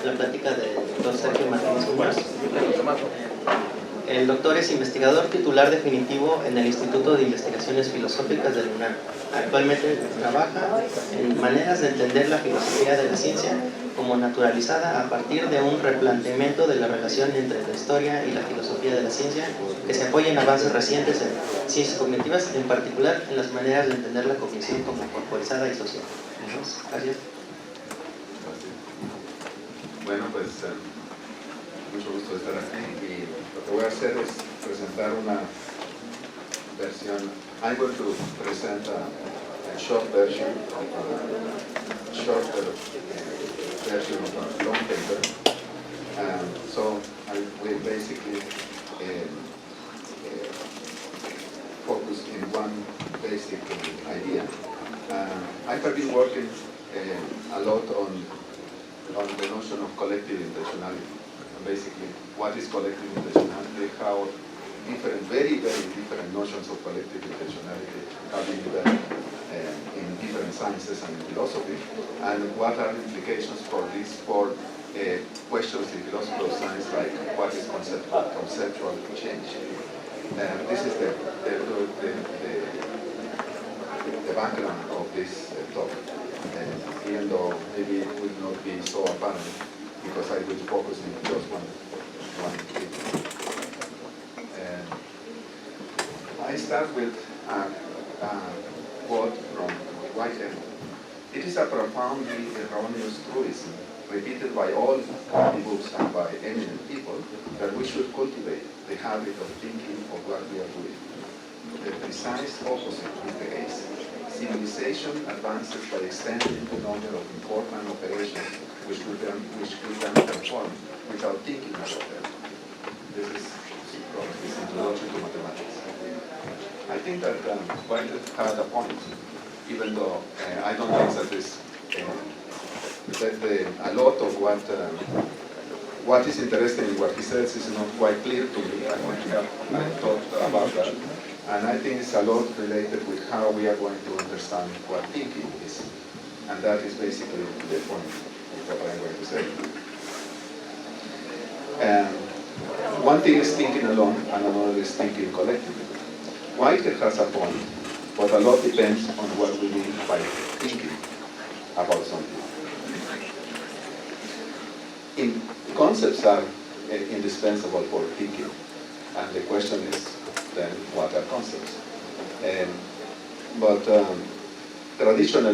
la plática del doctor Sergio Martínez Muñoz. El doctor es investigador titular definitivo en el Instituto de Investigaciones Filosóficas del UNAM. Actualmente trabaja en maneras de entender la filosofía de la ciencia como naturalizada a partir de un replanteamiento de la relación entre la historia y la filosofía de la ciencia que se apoya en avances recientes en ciencias cognitivas, en particular en las maneras de entender la cognición como corporizada y social. Gracias. Bueno, pues mucho gusto estar aquí y lo que voy a hacer es presentar una versión. I'm going to present a short version of a shorter version of a long paper. So I will basically focus in one basic idea. I have been working a lot on the notion of collective intentionality. Basically, what is collective intentionality, how different, very, very different notions of collective intentionality have been developed in different sciences and in philosophy, and what are the implications for this for questions in philosophy of science, like what is conceptual change. This is the background of this talk, even though maybe it will not be so apparent, because I will focus on just one thing. I start with a quote from Whitehead. It is a profoundly erroneous truism, repeated by all the books and by eminent people, that we should cultivate the habit of thinking of what we are doing. The precise opposite is the case. Civilization advances by extending the number of important operations which we can perform without thinking about them. This is introduction to mathematics. I think that Whitehead had a point, even though I don't think that this a lot of what is interesting in what he says is not quite clear to me. I thought about that. And I think it's a lot related with how we are going to understand what thinking is. And that is basically the point of what I'm going to say. One thing is thinking alone, and another is thinking collectively. Whitehead has a point, but a lot depends on what we mean by thinking about something. Concepts are indispensable for thinking, and the question is then what are concepts? But traditional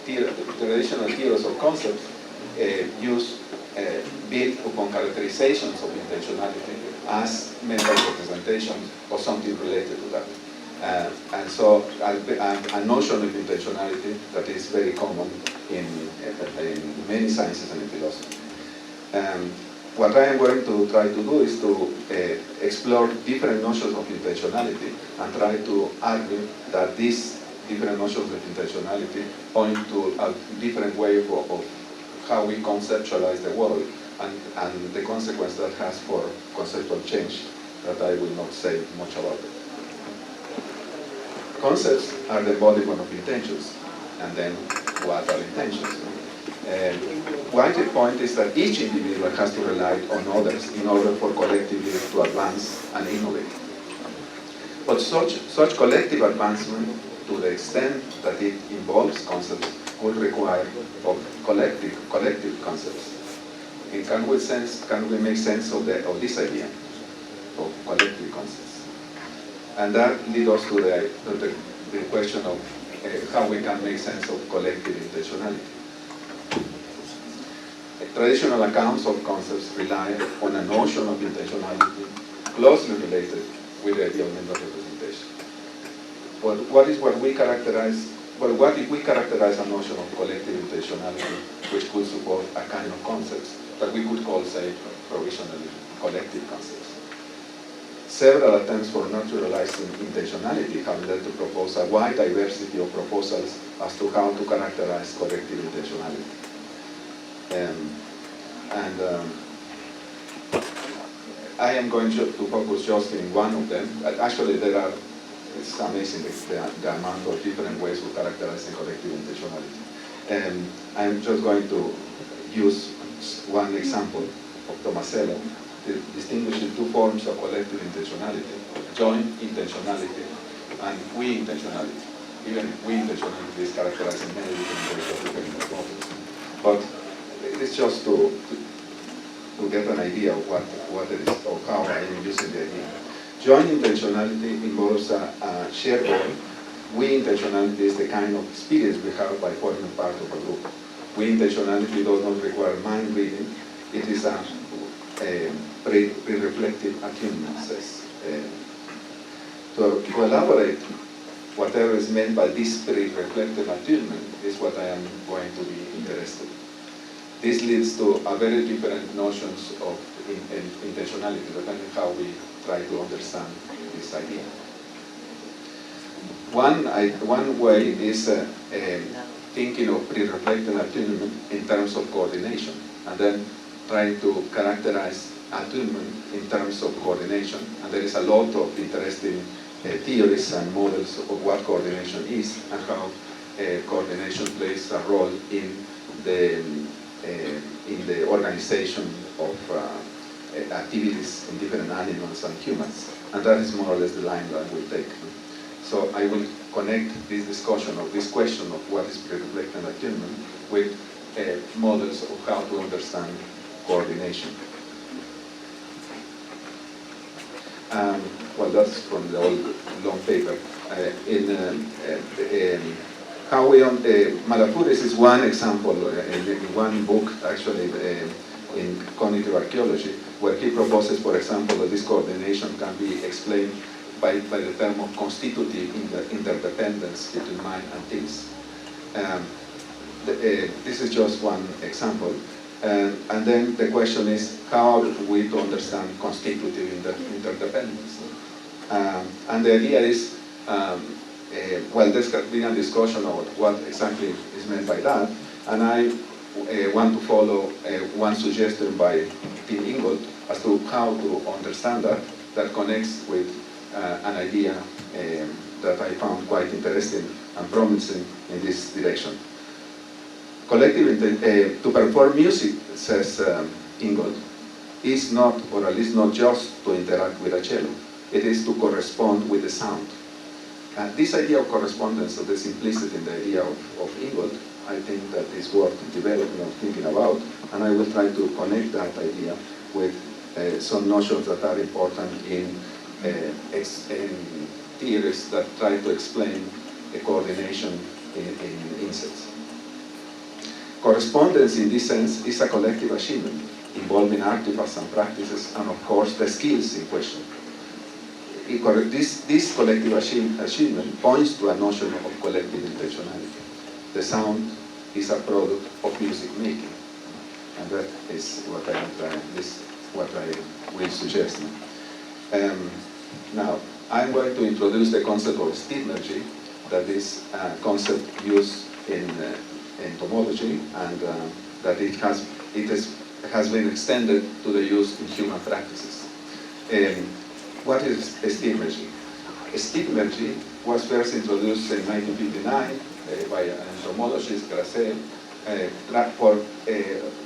theories of concepts build upon characterizations of intentionality as mental representations or something related to that. And so a notion of intentionality that is very common in many sciences and in philosophy. What I am going to try to do is to explore different notions of intentionality and try to argue that these different notions of intentionality point to a different way of how we conceptualize the world and the consequence that has for conceptual change that I will not say much about it. Concepts are the embodiment of intentions, and then what are intentions? Whitehead's point is that each individual has to rely on others in order for collectively to advance and innovate. But such collective advancement, to the extent that it involves concepts, will require of collective concepts. And can we make sense of this idea of collective concepts? And that leads us to the question of how we can make sense of collective intentionality. Traditional accounts of concepts rely on a notion of intentionality closely related with the idea of mental representation. But what if we characterize a notion of collective intentionality which could support a kind of concepts that we could call, say, provisionally collective concepts? Several attempts for naturalizing intentionality have led to propose a wide diversity of proposals as to how to characterize collective intentionality. I am going to focus just in one of them. Actually, it's amazing the amount of different ways of characterizing collective intentionality. I'm just going to use one example of Tomasello, distinguishing two forms of collective intentionality: joint intentionality and we intentionality. Even we intentionality is characterized in many different ways of different models. But it's just to get an idea of what it is, or how I am using the idea. Joint intentionality involves a shared goal. We intentionality is the kind of experience we have by forming part of a group. We intentionality does not require mind reading. It is a pre-reflective attunement, says. To elaborate whatever is meant by this pre-reflective attunement is what I am going to be interested in. This leads to a very different notions of intentionality, depending how we try to understand this idea. One way is thinking of pre-reflective attunement in terms of coordination, and then trying to characterize attunement in terms of coordination. And there is a lot of interesting theories and models of what coordination is and how coordination plays a role in the organization of activities in different animals and humans. And that is more or less the line that I will take. So I will connect this discussion of this question of what is pre-reflective attunement with models of how to understand coordination. Well, that's from the old long paper. How we Malafouris is one example in one book, actually, in cognitive archaeology, where he proposes, for example, that this coordination can be explained by the term of constitutive interdependence between mind and things. This is just one example. And then the question is, how are we to understand constitutive interdependence? And the idea is, well, there's been a discussion of what exactly is meant by that, and I want to follow one suggestion by Tim Ingold as to how to understand that connects with an idea that I found quite interesting and promising in this direction. Collective to perform music, says Ingold, is not, or at least not just to interact with a cello. It is to correspond with the sound. This idea of correspondence, that is implicit in the idea of Ingold, I think that is worth developing or thinking about, and I will try to connect that idea with some notions that are important in theories that try to explain the coordination in insects. Correspondence, in this sense, is a collective achievement involving artifacts and practices, and of course the skills in question. This collective achievement points to a notion of collective intentionality. The sound is a product of music making, and that is what I am trying. This is what I will suggest. Now, I'm going to introduce the concept of stimergy, that is a concept used in entomology, and that it has been extended to the use in human practices. What is stimergy? Stimergy was first introduced in 1959 by an entomologist, Grasset, for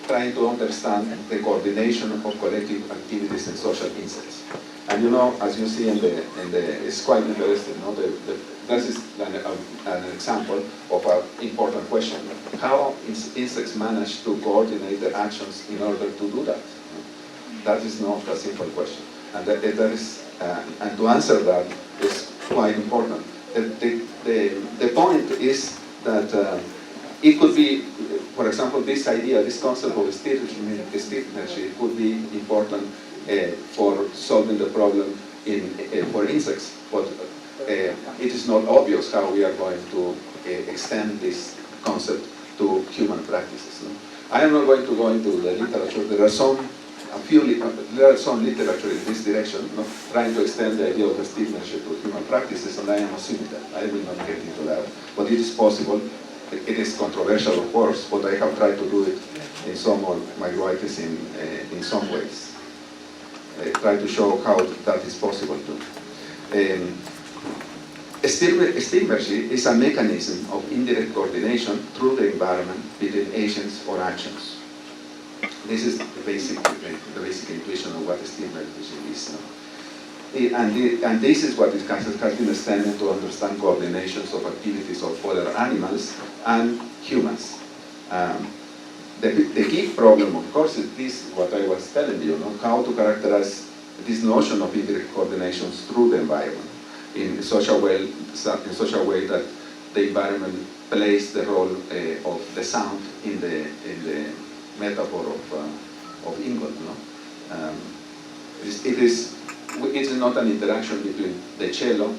trying to understand the coordination of collective activities in social insects. And you know, as you see it's quite interesting. You know, this is an example of an important question: how insects manage to coordinate their actions in order to do that? That is not a simple question, and and to answer that is quite important. The point is that it could be, for example, this idea, this concept of stimergy could be important for solving the problem for insects, but it is not obvious how we are going to extend this concept to human practices. No? I am not going to go into the literature. There are some literature in this direction, no? Trying to extend the idea of the stimergy to human practices, and I am assuming that. I will not get into that, but it is possible. It is controversial, of course, but I have tried to do it in some of my writings in some ways. Try to show how that is possible too. Stimergy is a mechanism of indirect coordination through the environment between agents or actions. This is the basic intuition of what steam meditation is. No? And this is what has been extended to understand coordinations of activities of other animals and humans. The key problem, of course, is this, what I was telling you, how to characterize this notion of indirect coordinations through the environment in such a way that the environment plays the role of the sound in the metaphor of Ingold. It is not an interaction between the cello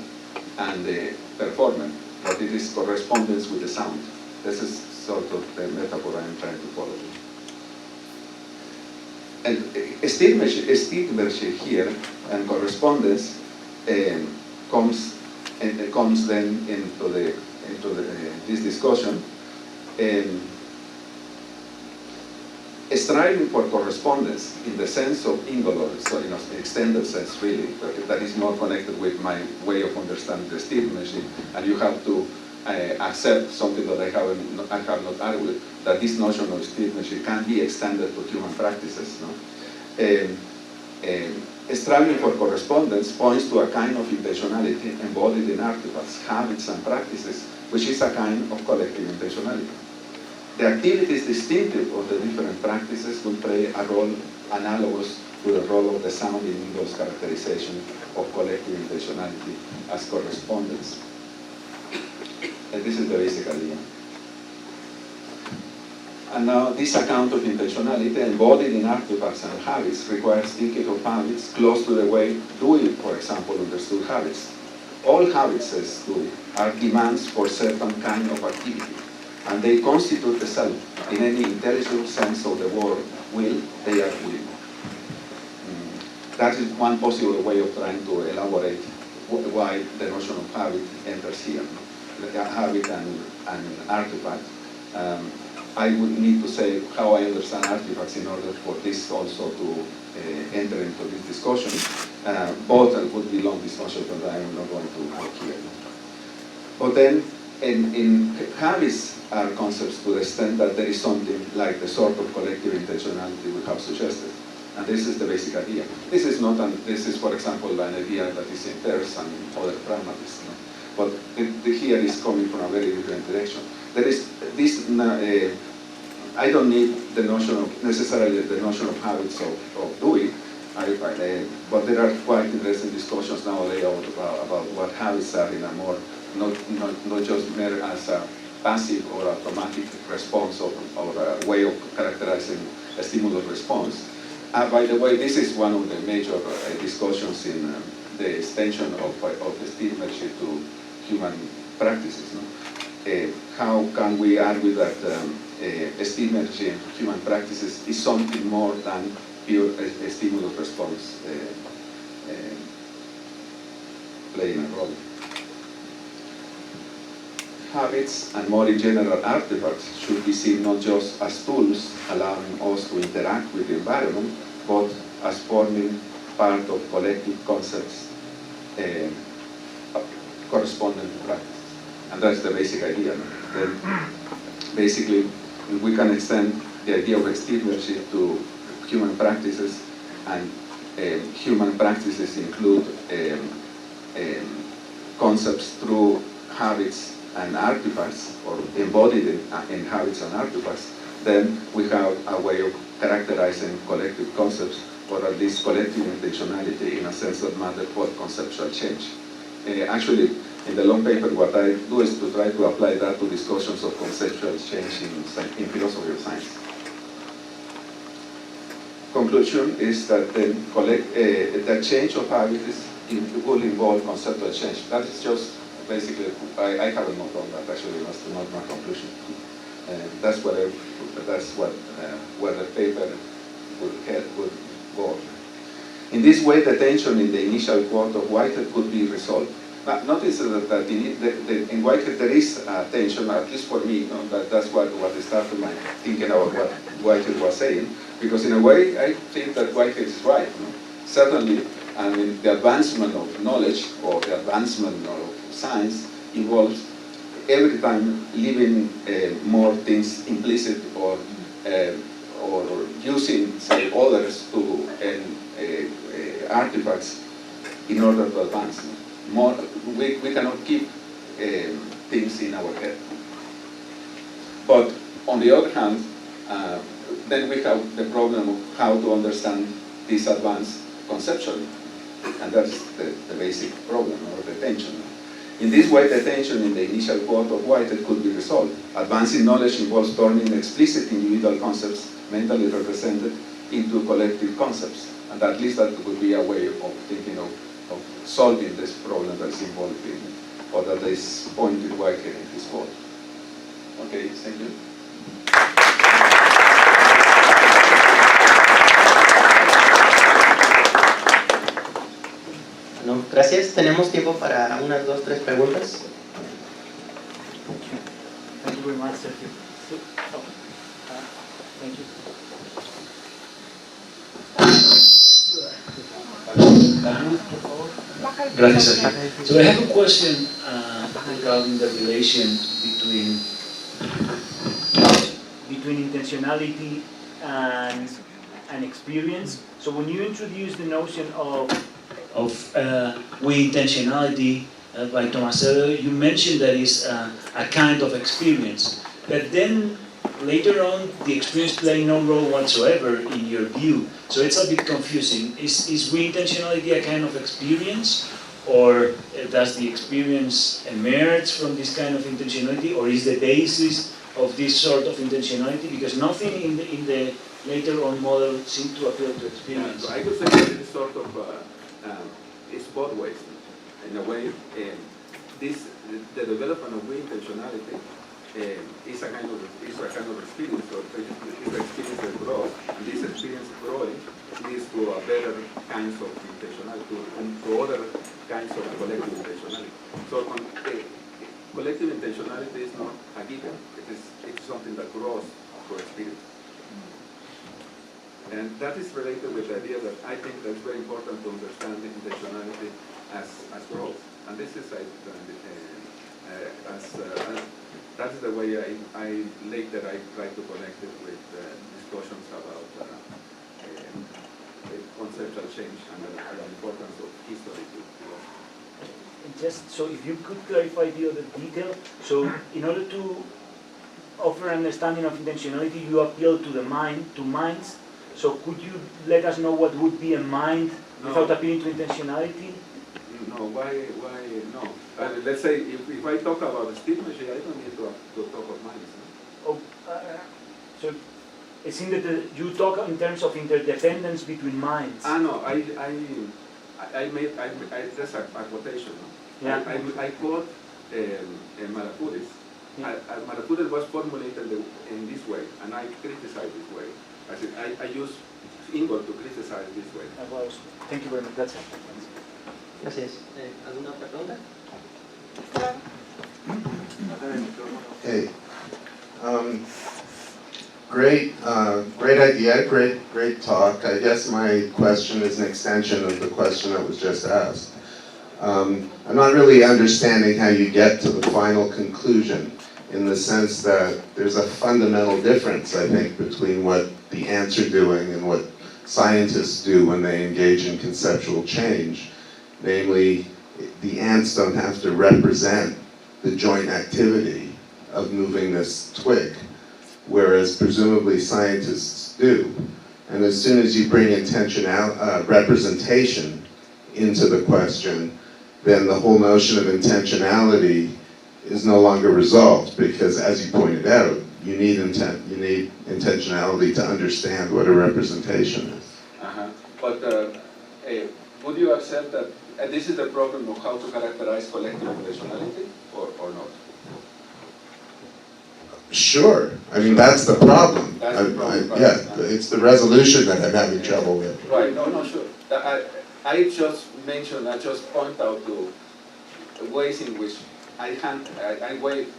and the performer, but it is correspondence with the sound. This is sort of the metaphor I am trying to follow. And Stiegmership here and correspondence comes then into this discussion. Striving for correspondence in the sense of Ingold, so in an extended sense really, that is more connected with my way of understanding the Stiegmership, and you have to accept something that I have not argued, that this notion of Stiegmership can be extended to human practices. Striving for correspondence points to a kind of intentionality embodied in artifacts, habits, and practices, which is a kind of collective intentionality. The activities distinctive of the different practices will play a role analogous to the role of the sound in Ingold's characterization of collective intentionality as correspondence. And this is the basic idea. And now this account of intentionality embodied in artifacts and habits requires thinking of habits close to the way Dewey, for example, understood habits. All habits, says Dewey, are demands for certain kind of activity, and they constitute the self. In any intelligible sense of the word will, they are will. That is one possible way of trying to elaborate why the notion of habit enters here. Habit and artifact. I would need to say how I understand artifacts in order for this also to enter into this discussion. Both would be long discussions, but I am not going to work here. But then, in habits are concepts to the extent that there is something like the sort of collective intentionality we have suggested. And this is the basic idea. This is not this is, for example, an idea that is in Peirce and in other pragmatists. But here is coming from a very different direction. There is this, I don't need the notion of, necessarily the notion of habits of Dewey, but there are quite interesting discussions nowadays about what habits are in a more, not just mere as a passive or automatic response or a way of characterizing a stimulus response. By the way, this is one of the major discussions in the extension of the Stiegmership to human practices. How can we argue that Stiegmership in human practices is something more than pure stimulus response playing a role? Habits and more in general artifacts should be seen not just as tools allowing us to interact with the environment, but as forming part of collective concepts corresponding to practice. And that's the basic idea. Then basically, we can extend the idea of Stiegmership to human practices, and human practices include concepts through habits and artifacts, or embodied in habits and artifacts. Then we have a way of characterizing collective concepts, or at least collective intentionality in a sense that matter for conceptual change. Actually, in the long paper, what I do is to try to apply that to discussions of conceptual change in philosophy of science. Conclusion is that the change of habits will involve conceptual change. That is just basically, I haven't not done that actually, that's not my conclusion. That's where the paper would go. In this way, the tension in the initial quote of Whitehead could be resolved. Now, notice that in Whitehead there is a tension, at least for me, that's what started my thinking about what Whitehead was saying, because in a way I think that Whitehead is right. Certainly, I mean, the advancement of knowledge or the advancement of science involves every time leaving more things implicit or or using, say, others to artifacts in order to advance. We cannot keep things in our head. But on the other hand, then we have the problem of how to understand this advance conceptually. And that's the basic problem, or the tension. In this way, the tension in the initial quote of Whitehead could be resolved. Advancing knowledge involves turning explicit individual concepts, mentally represented, into collective concepts. And at least that would be a way of thinking of solving this problem that's involved in, or that is pointed Whitehead in his quote. Okay, thank you. No, gracias. Tenemos tiempo para unas 2, 3 preguntas. Thank you very much, Sergio. Thank you. Gracias, Sergio. So I have a question regarding the relation between intentionality and experience. So when you introduce the notion of we intentionality by Tomasello, you mentioned that is a kind of experience, but then later on the experience play no role whatsoever in your view. So it's a bit confusing. Is we intentionality a kind of experience, or does the experience emerge from this kind of intentionality, or is the basis of this sort of intentionality? Because nothing in the later on model seemed to appeal to experience. So I could say that it's sort of it's both ways. In a way, the development of intentionality is a kind of experience, or it's an experience that grows. And this experience growing leads to a better kinds of intentionality, and to other kinds of collective intentionality. So collective intentionality is not a given. It's something that grows through experience. And that is related with the idea that I think that's very important to understand intentionality as growth. And this is that's the way I later I try to connect it with discussions about conceptual change and the importance of history to just so if you could clarify the other detail. So in order to offer an understanding of intentionality, you appeal to the mind, to minds. So could you let us know what would be a mind without appealing to intentionality? No, why no? Let's say if I talk about stimuli, I don't need to talk of minds. No? So it seems that you talk in terms of interdependence between minds. No, I made that's a quotation. No? Yeah. I quote Malafuris. Yeah. Malafuris was formulated in this way, and I criticize this way. I use Ingold to criticize this way. Thank you very much. That's it. Gracias. ¿Alguna otra pregunta? Hey. Great idea, great talk. I guess my question is an extension of the question that was just asked. I'm not really understanding how you get to the final conclusion, in the sense that there's a fundamental difference, I think, between what the ants are doing and what scientists do when they engage in conceptual change. Namely, the ants don't have to represent the joint activity of moving this twig, whereas presumably scientists do. And as soon as you bring representation into the question, then the whole notion of intentionality is no longer resolved, because as you pointed out, you need intentionality to understand what a representation is. But would you accept that this is the problem of how to characterize collective intentionality, or not? Sure. I mean, that's the problem. That's the problem, right. Yeah, it's the resolution that I'm having trouble with. Right, no, sure. I just point out to ways in which I wave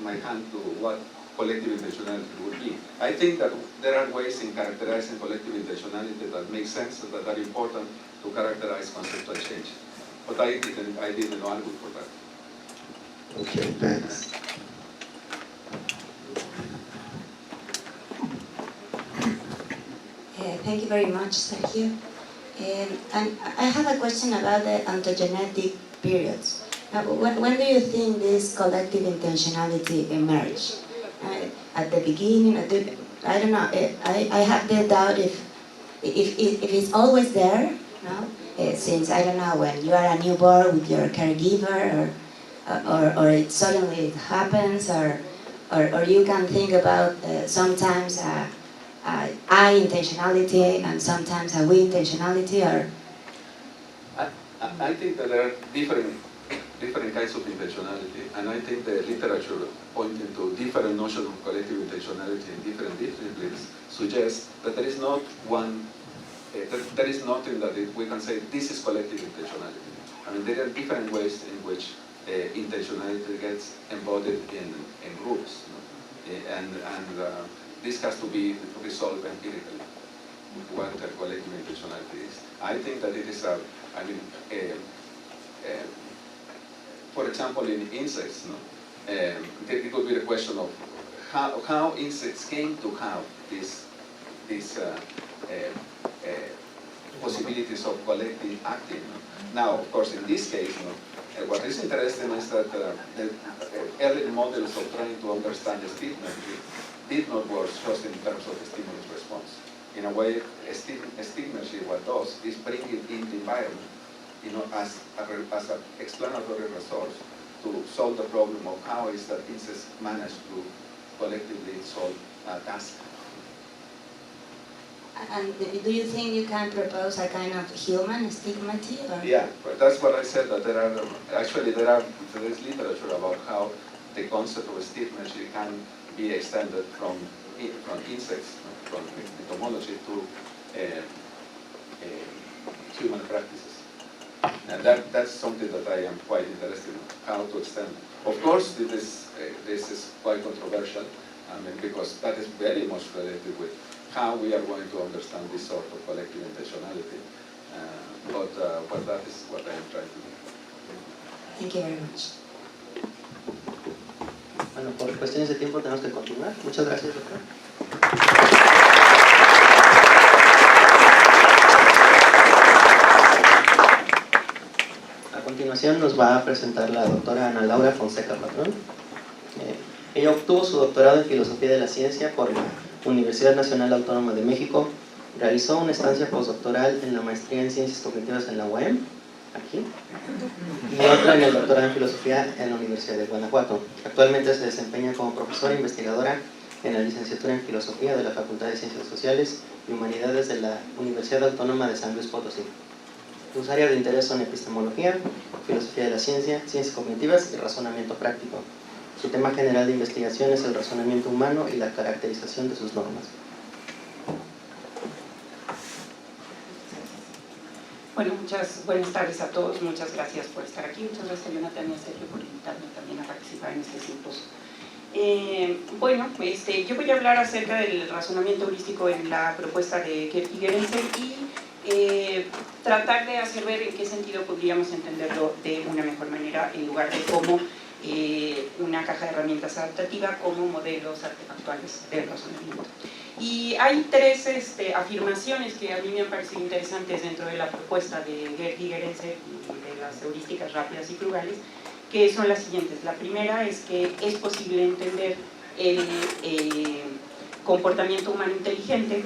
my hand to what collective intentionality would be. I think that there are ways in characterizing collective intentionality that make sense, that are important to characterize conceptual change. But I didn't argue for that. Okay, thanks. Thank you very much, Sergio. And I have a question about the ontogenetic periods. When do you think this collective intentionality emerged? At the beginning, I don't know. I have the doubt if it's always there, no? Since I don't know, when you are a newborn with your caregiver, or it suddenly it happens, or you can think about sometimes I intentionality and sometimes a we intentionality, or I think that there are different kinds of intentionality, and I think the literature pointing to different notions of collective intentionality in different disciplines suggests that there is not one, there is nothing that we can say this is collective intentionality. I mean, there are different ways in which intentionality gets embodied in groups, no? And this has to be resolved empirically, what collective intentionality is. I think that it is for example, in insects, no? It could be the question of how insects came to have these possibilities of collective acting. No? Now, of course, in this case, no, what is interesting is that the early models of trying to understand stigmergy did not work just in terms of stimulus response. In a way, stigmergy, what does is bring it in the environment, as an explanatory resource to solve the problem of how is that insects manage to collectively solve a task. and do you think you can propose a kind of human stigmati? Or? Yeah, but that's what I said, that there is literature about how the concept of stigmergy can be extended from insects, from entomology to human practices. And that's something that I am quite interested in, how to extend. Of course, this is quite controversial, because that is very much related with how we are going to understand this sort of collective intentionality. But that is what I am trying to do. Thank you very much. Bueno, por cuestiones de tiempo tenemos que continuar. Muchas gracias, doctor. A continuación nos va a presentar la doctora Ana Laura Fonseca Patrón. Ella obtuvo su doctorado en Filosofía de la Ciencia por la Universidad Nacional Autónoma de México, realizó una estancia postdoctoral en la maestría en Ciencias Cognitivas en la UAM, aquí, y otra en el doctorado en Filosofía en la Universidad de Guanajuato. Actualmente se desempeña como profesora investigadora en la licenciatura en Filosofía de la Facultad de Ciencias Sociales y Humanidades de la Universidad Autónoma de San Luis Potosí. Sus áreas de interés son epistemología, filosofía de la ciencia, ciencias cognitivas y razonamiento práctico. Su tema general de investigación es el razonamiento humano y la caracterización de sus normas. Bueno, buenas tardes a todos, muchas gracias por estar aquí, muchas gracias a Jonathan y a Sergio por invitarme también a participar en este simposio. Yo voy a hablar acerca del razonamiento heurístico en la propuesta de Gerd y Gerenzer y tratar de hacer ver en qué sentido podríamos entenderlo de una mejor manera, en lugar de como una caja de herramientas adaptativa, como modelos artefactuales del razonamiento. Y hay tres afirmaciones que a mí me han parecido interesantes dentro de la propuesta de Gerd y Gerenzer y de las heurísticas rápidas y frugales, que son las siguientes. La primera es que es posible entender el comportamiento humano inteligente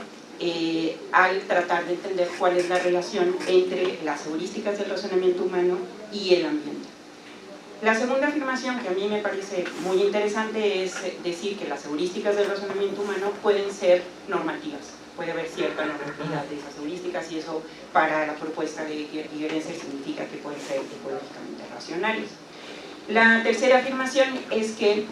al tratar de entender cuál es la relación entre las heurísticas del razonamiento humano y el ambiente. La segunda afirmación, que a mí me parece muy interesante, es decir que las heurísticas del razonamiento humano pueden ser normativas. Puede haber cierta normatividad de esas heurísticas y eso para la propuesta de Gerd y Gerenzer significa que pueden ser ecológicamente racionales. La tercera afirmación es que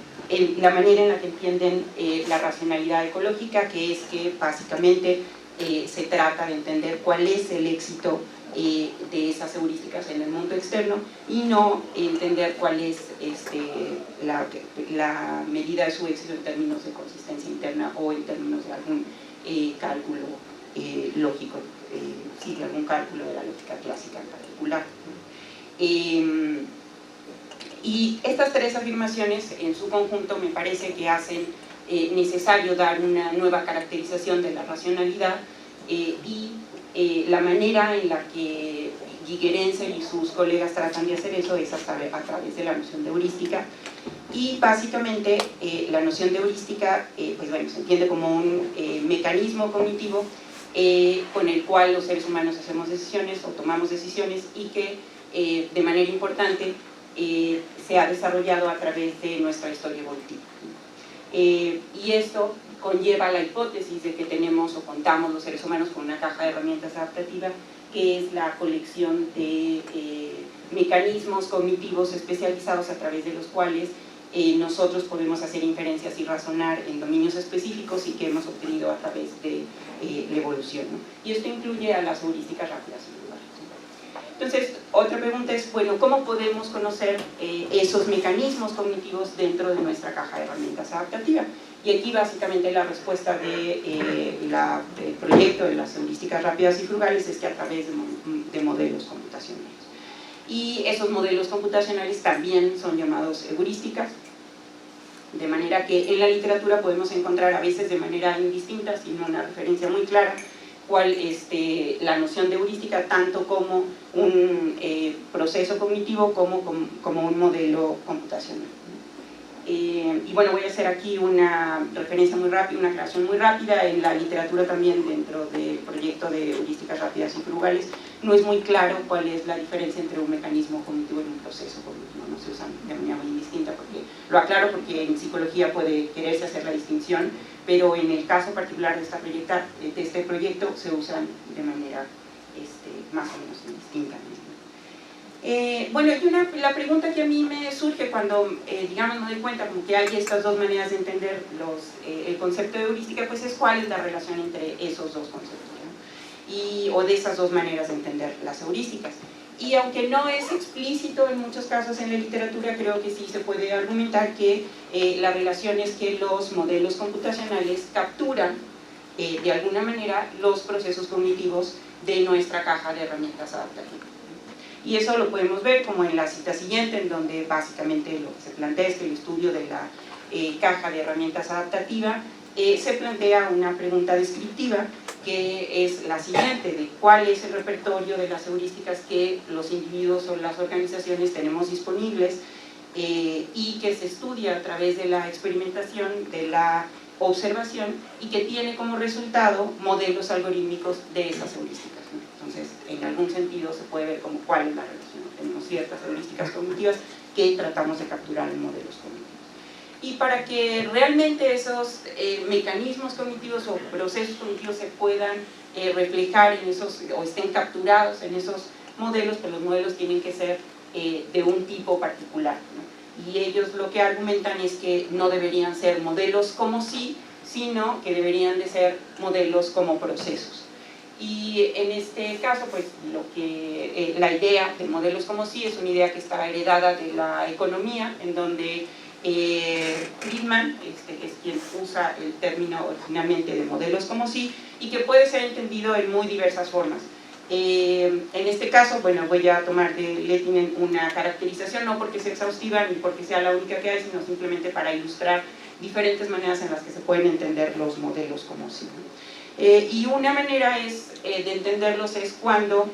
la manera en la que entienden la racionalidad ecológica, que es que básicamente se trata de entender cuál es el éxito de esas heurísticas en el mundo externo y no entender cuál es la medida de su éxito en términos de consistencia interna o en términos de algún cálculo lógico, sí, de algún cálculo de la lógica clásica en particular. Y estas tres afirmaciones en su conjunto me parece que hacen necesario dar una nueva caracterización de la racionalidad la manera en la que Gigerenzer y sus colegas tratan de hacer eso es a través de la noción de heurística, y básicamente la noción de heurística pues bueno, se entiende como un mecanismo cognitivo con el cual los seres humanos hacemos decisiones o tomamos decisiones, y que de manera importante se ha desarrollado a través de nuestra historia evolutiva. Y esto conlleva la hipótesis de que tenemos o contamos los seres humanos con una caja de herramientas adaptativa, que es la colección de mecanismos cognitivos especializados a través de los cuales nosotros podemos hacer inferencias y razonar en dominios específicos, y que hemos obtenido a través de la evolución, ¿no? Y esto incluye a las heurísticas rápidas. Entonces, otra pregunta es, bueno, ¿cómo podemos conocer esos mecanismos cognitivos dentro de nuestra caja de herramientas adaptativa? Y aquí básicamente la respuesta del proyecto de las heurísticas rápidas y frugales es que a través de modelos computacionales. Y esos modelos computacionales también son llamados heurísticas, de manera que en la literatura podemos encontrar a veces de manera indistinta, sin una referencia muy clara, cuál la noción de heurística, tanto como un proceso cognitivo como un modelo computacional. Y bueno, voy a hacer aquí una referencia muy rápida, una aclaración muy rápida. En la literatura también, dentro del proyecto de heurísticas rápidas y frugales, no es muy claro cuál es la diferencia entre un mecanismo cognitivo y un proceso cognitivo, no se usan de manera muy indistinta, lo aclaro porque en psicología puede quererse hacer la distinción, pero en el caso particular de este proyecto se usan de manera más o menos indistinta. Bueno, y la pregunta que a mí me surge cuando, digamos, me doy cuenta como que hay estas dos maneras de entender el concepto de heurística, pues es cuál es la relación entre esos dos conceptos, ¿no? O de esas dos maneras de entender las heurísticas. Y aunque no es explícito en muchos casos en la literatura, creo que sí se puede argumentar que la relación es que los modelos computacionales capturan de alguna manera los procesos cognitivos de nuestra caja de herramientas adaptativas. Y eso lo podemos ver como en la cita siguiente, en donde básicamente lo que se plantea es que el estudio de la caja de herramientas adaptativa se plantea una pregunta descriptiva, que es la siguiente: de cuál es el repertorio de las heurísticas que los individuos o las organizaciones tenemos disponibles, y que se estudia a través de la experimentación, de la observación, y que tiene como resultado modelos algorítmicos de esas heurísticas, ¿no? Entonces, en algún sentido se puede ver como cuál es la relación. Tenemos ciertas heurísticas cognitivas que tratamos de capturar en modelos cognitivos. Y para que realmente esos mecanismos cognitivos o procesos cognitivos se puedan reflejar en esos, o estén capturados en esos modelos, pues los modelos tienen que ser de un tipo particular, ¿no? Y ellos lo que argumentan es que no deberían ser modelos como sí, sino que deberían de ser modelos como procesos. Y en este caso, pues la idea de modelos como sí es una idea que está heredada de la economía, en donde Friedman es quien usa el término originalmente de modelos como sí, y que puede ser entendido en muy diversas formas. En este caso, bueno, voy a tomar de Lehtinen una caracterización, no porque sea exhaustiva ni porque sea la única que hay, sino simplemente para ilustrar diferentes maneras en las que se pueden entender los modelos como sí. Y una manera de entenderlos es cuando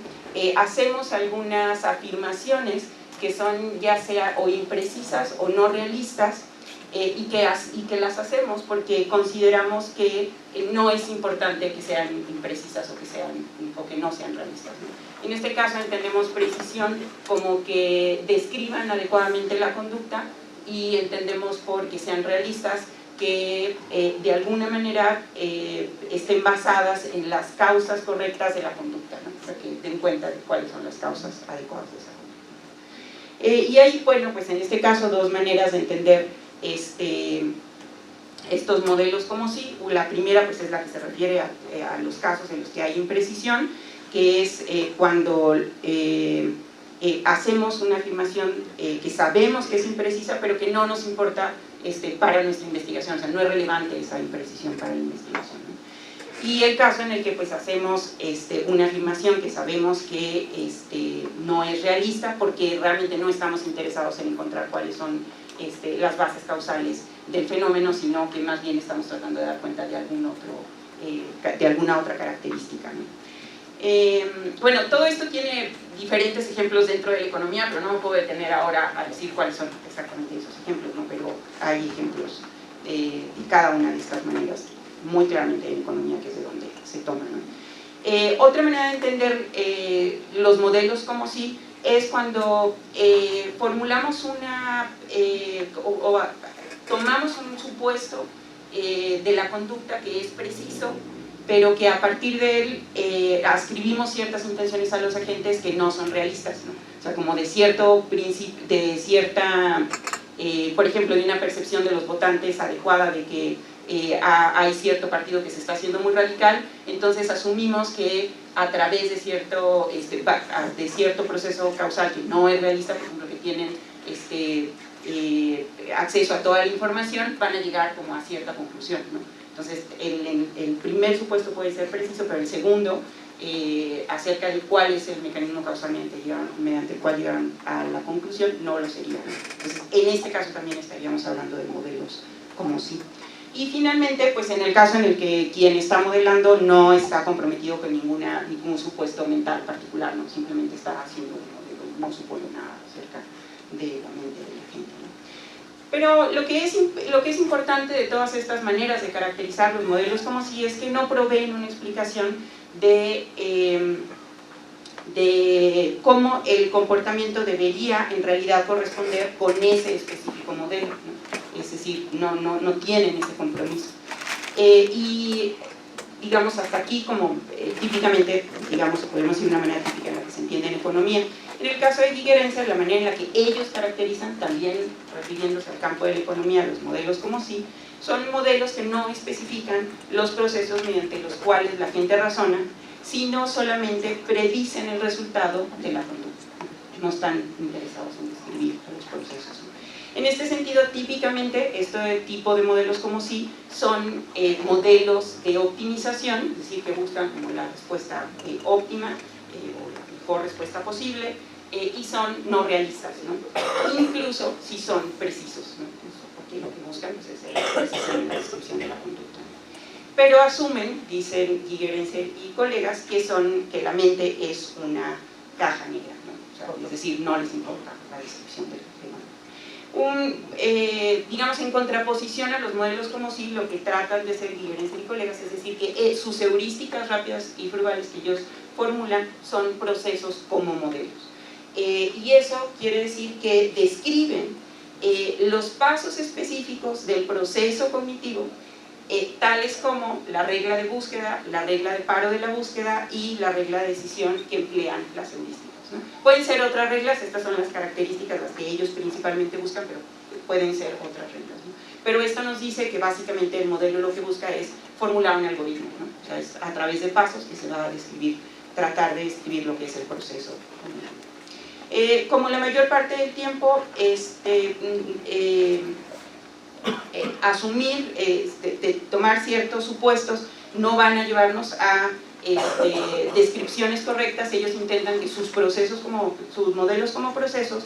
hacemos algunas afirmaciones que son ya sea o imprecisas o no realistas, y que las hacemos porque consideramos que no es importante que sean imprecisas o que no sean realistas, ¿no? En este caso entendemos precisión como que describan adecuadamente la conducta, y entendemos por que sean realistas que de alguna manera estén basadas en las causas correctas de la conducta, ¿no? Para que den cuenta de cuáles son las causas adecuadas de esa conducta. Y hay, bueno, pues en este caso dos maneras de entender estos modelos como sí. La primera pues es la que se refiere a los casos en los que hay imprecisión, que es cuando hacemos una afirmación que sabemos que es imprecisa, pero que no nos importa para nuestra investigación, o sea, no es relevante esa imprecisión para la investigación, ¿no? Y el caso en el que pues hacemos una afirmación que sabemos que no es realista, porque realmente no estamos interesados en encontrar cuáles son las bases causales del fenómeno, sino que más bien estamos tratando de dar cuenta de algún otro de alguna otra característica, ¿no? Bueno, todo esto tiene diferentes ejemplos dentro de la economía, pero no me puedo detener ahora a decir cuáles son exactamente esos ejemplos, ¿no? Pero hay ejemplos de cada una de estas maneras muy claramente en economía, que es de donde se toman, ¿no? Otra manera de entender los modelos como sí es cuando formulamos tomamos un supuesto de la conducta que es preciso, pero que a partir de él ascribimos ciertas intenciones a los agentes que no son realistas, ¿no? O sea, como de cierto principio, de cierta, por ejemplo, de una percepción de los votantes adecuada de que hay cierto partido que se está haciendo muy radical, entonces asumimos que a través de cierto proceso causal que no es realista, por ejemplo, que tienen acceso a toda la información, van a llegar como a cierta conclusión, ¿no? Entonces, el primer supuesto puede ser preciso, pero el segundo, acerca de cuál es el mecanismo causalmente mediante el cual llegaron a la conclusión, no lo sería. Entonces, en este caso también estaríamos hablando de modelos como sí. Y finalmente, pues en el caso en el que quien está modelando no está comprometido con ningún supuesto mental particular, ¿no? Simplemente está haciendo un modelo, no supone nada acerca de la mente de la gente, ¿no? Pero lo que es importante de todas estas maneras de caracterizar los modelos como sí es que no proveen una explicación de cómo el comportamiento debería en realidad corresponder con ese específico modelo, ¿no? Es decir, no tienen ese compromiso. Y digamos hasta aquí como típicamente, digamos, podemos decir una manera típica en la que se entiende en economía. En el caso de Giger Ensler, la manera en la que ellos caracterizan, también refiriéndose al campo de la economía, los modelos como sí, son modelos que no especifican los procesos mediante los cuales la gente razona, sino solamente predicen el resultado de la conducta. No están interesados en describir los procesos. En este sentido, típicamente, este tipo de modelos como sí son modelos de optimización, es decir, que buscan como la respuesta óptima o la mejor respuesta posible, y son no realistas, ¿no? Incluso si son precisos, ¿no? Porque lo que buscan pues, es la precisión en la descripción de la conducta. Pero asumen, dicen Giger Ensler y colegas, que la mente es una caja negra, ¿no? O sea, es decir, no les importa la descripción del fenómeno. Digamos, en contraposición a los modelos como sí, lo que tratan de ser Giger Ensler y colegas, es decir, que sus heurísticas rápidas y frugales que ellos formulan son procesos como modelos. Y eso quiere decir que describen los pasos específicos del proceso cognitivo, tales como la regla de búsqueda, la regla de paro de la búsqueda y la regla de decisión que emplean las heurísticas, ¿no? Pueden ser otras reglas, estas son las características las que ellos principalmente buscan, pero pueden ser otras reglas, ¿no? Pero esto nos dice que básicamente el modelo lo que busca es formular un algoritmo, ¿no? O sea, es a través de pasos que se va a describir, tratar de describir lo que es el proceso. Como la mayor parte del tiempo, asumir, tomar ciertos supuestos no van a llevarnos a descripciones correctas. Ellos intentan que sus modelos como procesos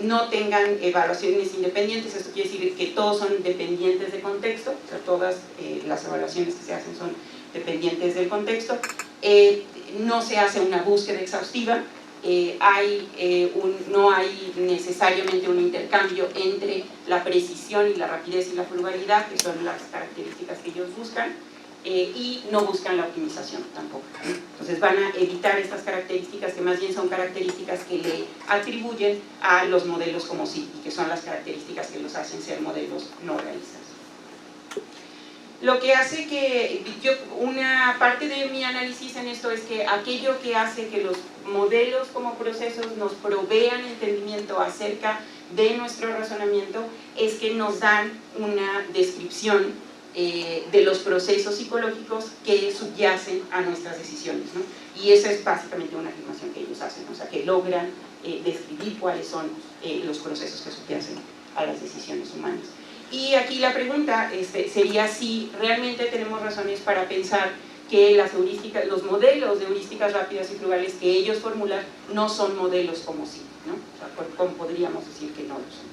no tengan evaluaciones independientes. Esto quiere decir que todos son dependientes de contexto, o sea, todas las evaluaciones que se hacen son dependientes del contexto. No se hace una búsqueda exhaustiva. No hay necesariamente un intercambio entre la precisión y la rapidez y la frugalidad, que son las características que ellos buscan, y no buscan la optimización tampoco, ¿no? Entonces van a evitar estas características que más bien son características que le atribuyen a los modelos como sí, y que son las características que los hacen ser modelos no realistas. Lo que hace que una parte de mi análisis en esto es que aquello que hace que los modelos como procesos nos provean entendimiento acerca de nuestro razonamiento es que nos dan una descripción de los procesos psicológicos que subyacen a nuestras decisiones, ¿no? Y esa es básicamente una afirmación que ellos hacen, o sea, que logran describir cuáles son los procesos que subyacen a las decisiones humanas. Y aquí la pregunta sería si realmente tenemos razones para pensar que las heurísticas, los modelos de heurísticas rápidas y frugales que ellos formulan no son modelos como sí, ¿no? O sea, ¿cómo podríamos decir que no lo son?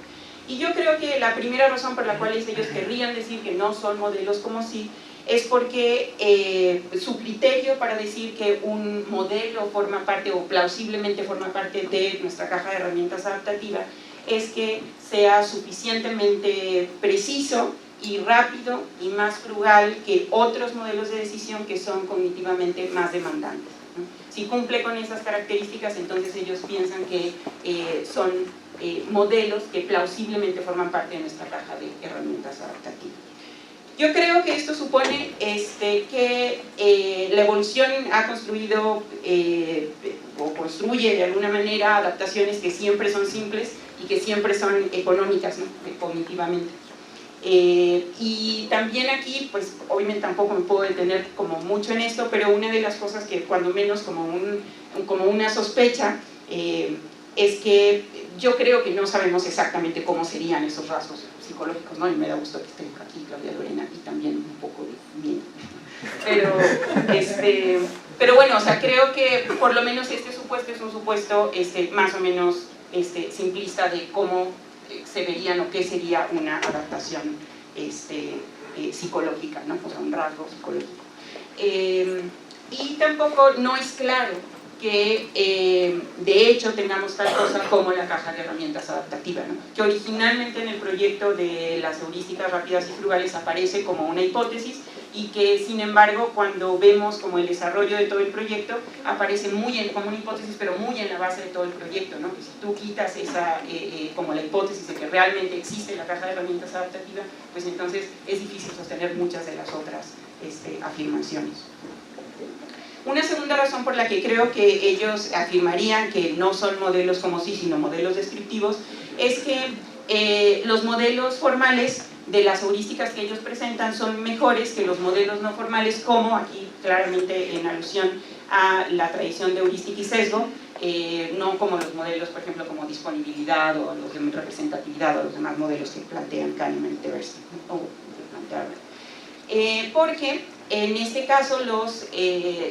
Y yo creo que la primera razón por la cual ellos querrían decir que no son modelos como sí es porque su criterio para decir que un modelo forma parte o plausiblemente forma parte de nuestra caja de herramientas adaptativa es que sea suficientemente preciso y rápido y más frugal que otros modelos de decisión que son cognitivamente más demandantes. Si cumple con esas características, entonces ellos piensan que son modelos que plausiblemente forman parte de nuestra caja de herramientas adaptativas. Yo creo que esto supone que la evolución ha construido o construye de alguna manera adaptaciones que siempre son simples y que siempre son económicas, ¿no? Cognitivamente. Y también aquí, pues obviamente tampoco me puedo detener como mucho en esto, pero una de las cosas que cuando menos como una sospecha es que yo creo que no sabemos exactamente cómo serían esos rasgos psicológicos, ¿no? Y me da gusto que esté aquí Claudia Lorena y también un poco de miedo. Pero bueno, o sea, creo que por lo menos este supuesto es un supuesto más o menos simplista de cómo se verían o qué sería una adaptación psicológica, ¿no? O sea, un rasgo psicológico. Y tampoco no es claro que de hecho tengamos tal cosa como la caja de herramientas adaptativa, ¿no? Que originalmente en el proyecto de las heurísticas rápidas y frugales aparece como una hipótesis y que sin embargo cuando vemos como el desarrollo de todo el proyecto aparece como una hipótesis pero muy en la base de todo el proyecto, ¿no? Que si tú quitas esa como la hipótesis de que realmente existe la caja de herramientas adaptativa, pues entonces es difícil sostener muchas de las otras afirmaciones. Una segunda razón por la que creo que ellos afirmarían que no son modelos como sí, sino modelos descriptivos, es que los modelos formales de las heurísticas que ellos presentan son mejores que los modelos no formales, como aquí claramente en alusión a la tradición de heurística y sesgo, no como los modelos, por ejemplo, como disponibilidad o los de representatividad o los demás modelos que plantean Kahneman y Tversky, o que plantearon. Porque en este caso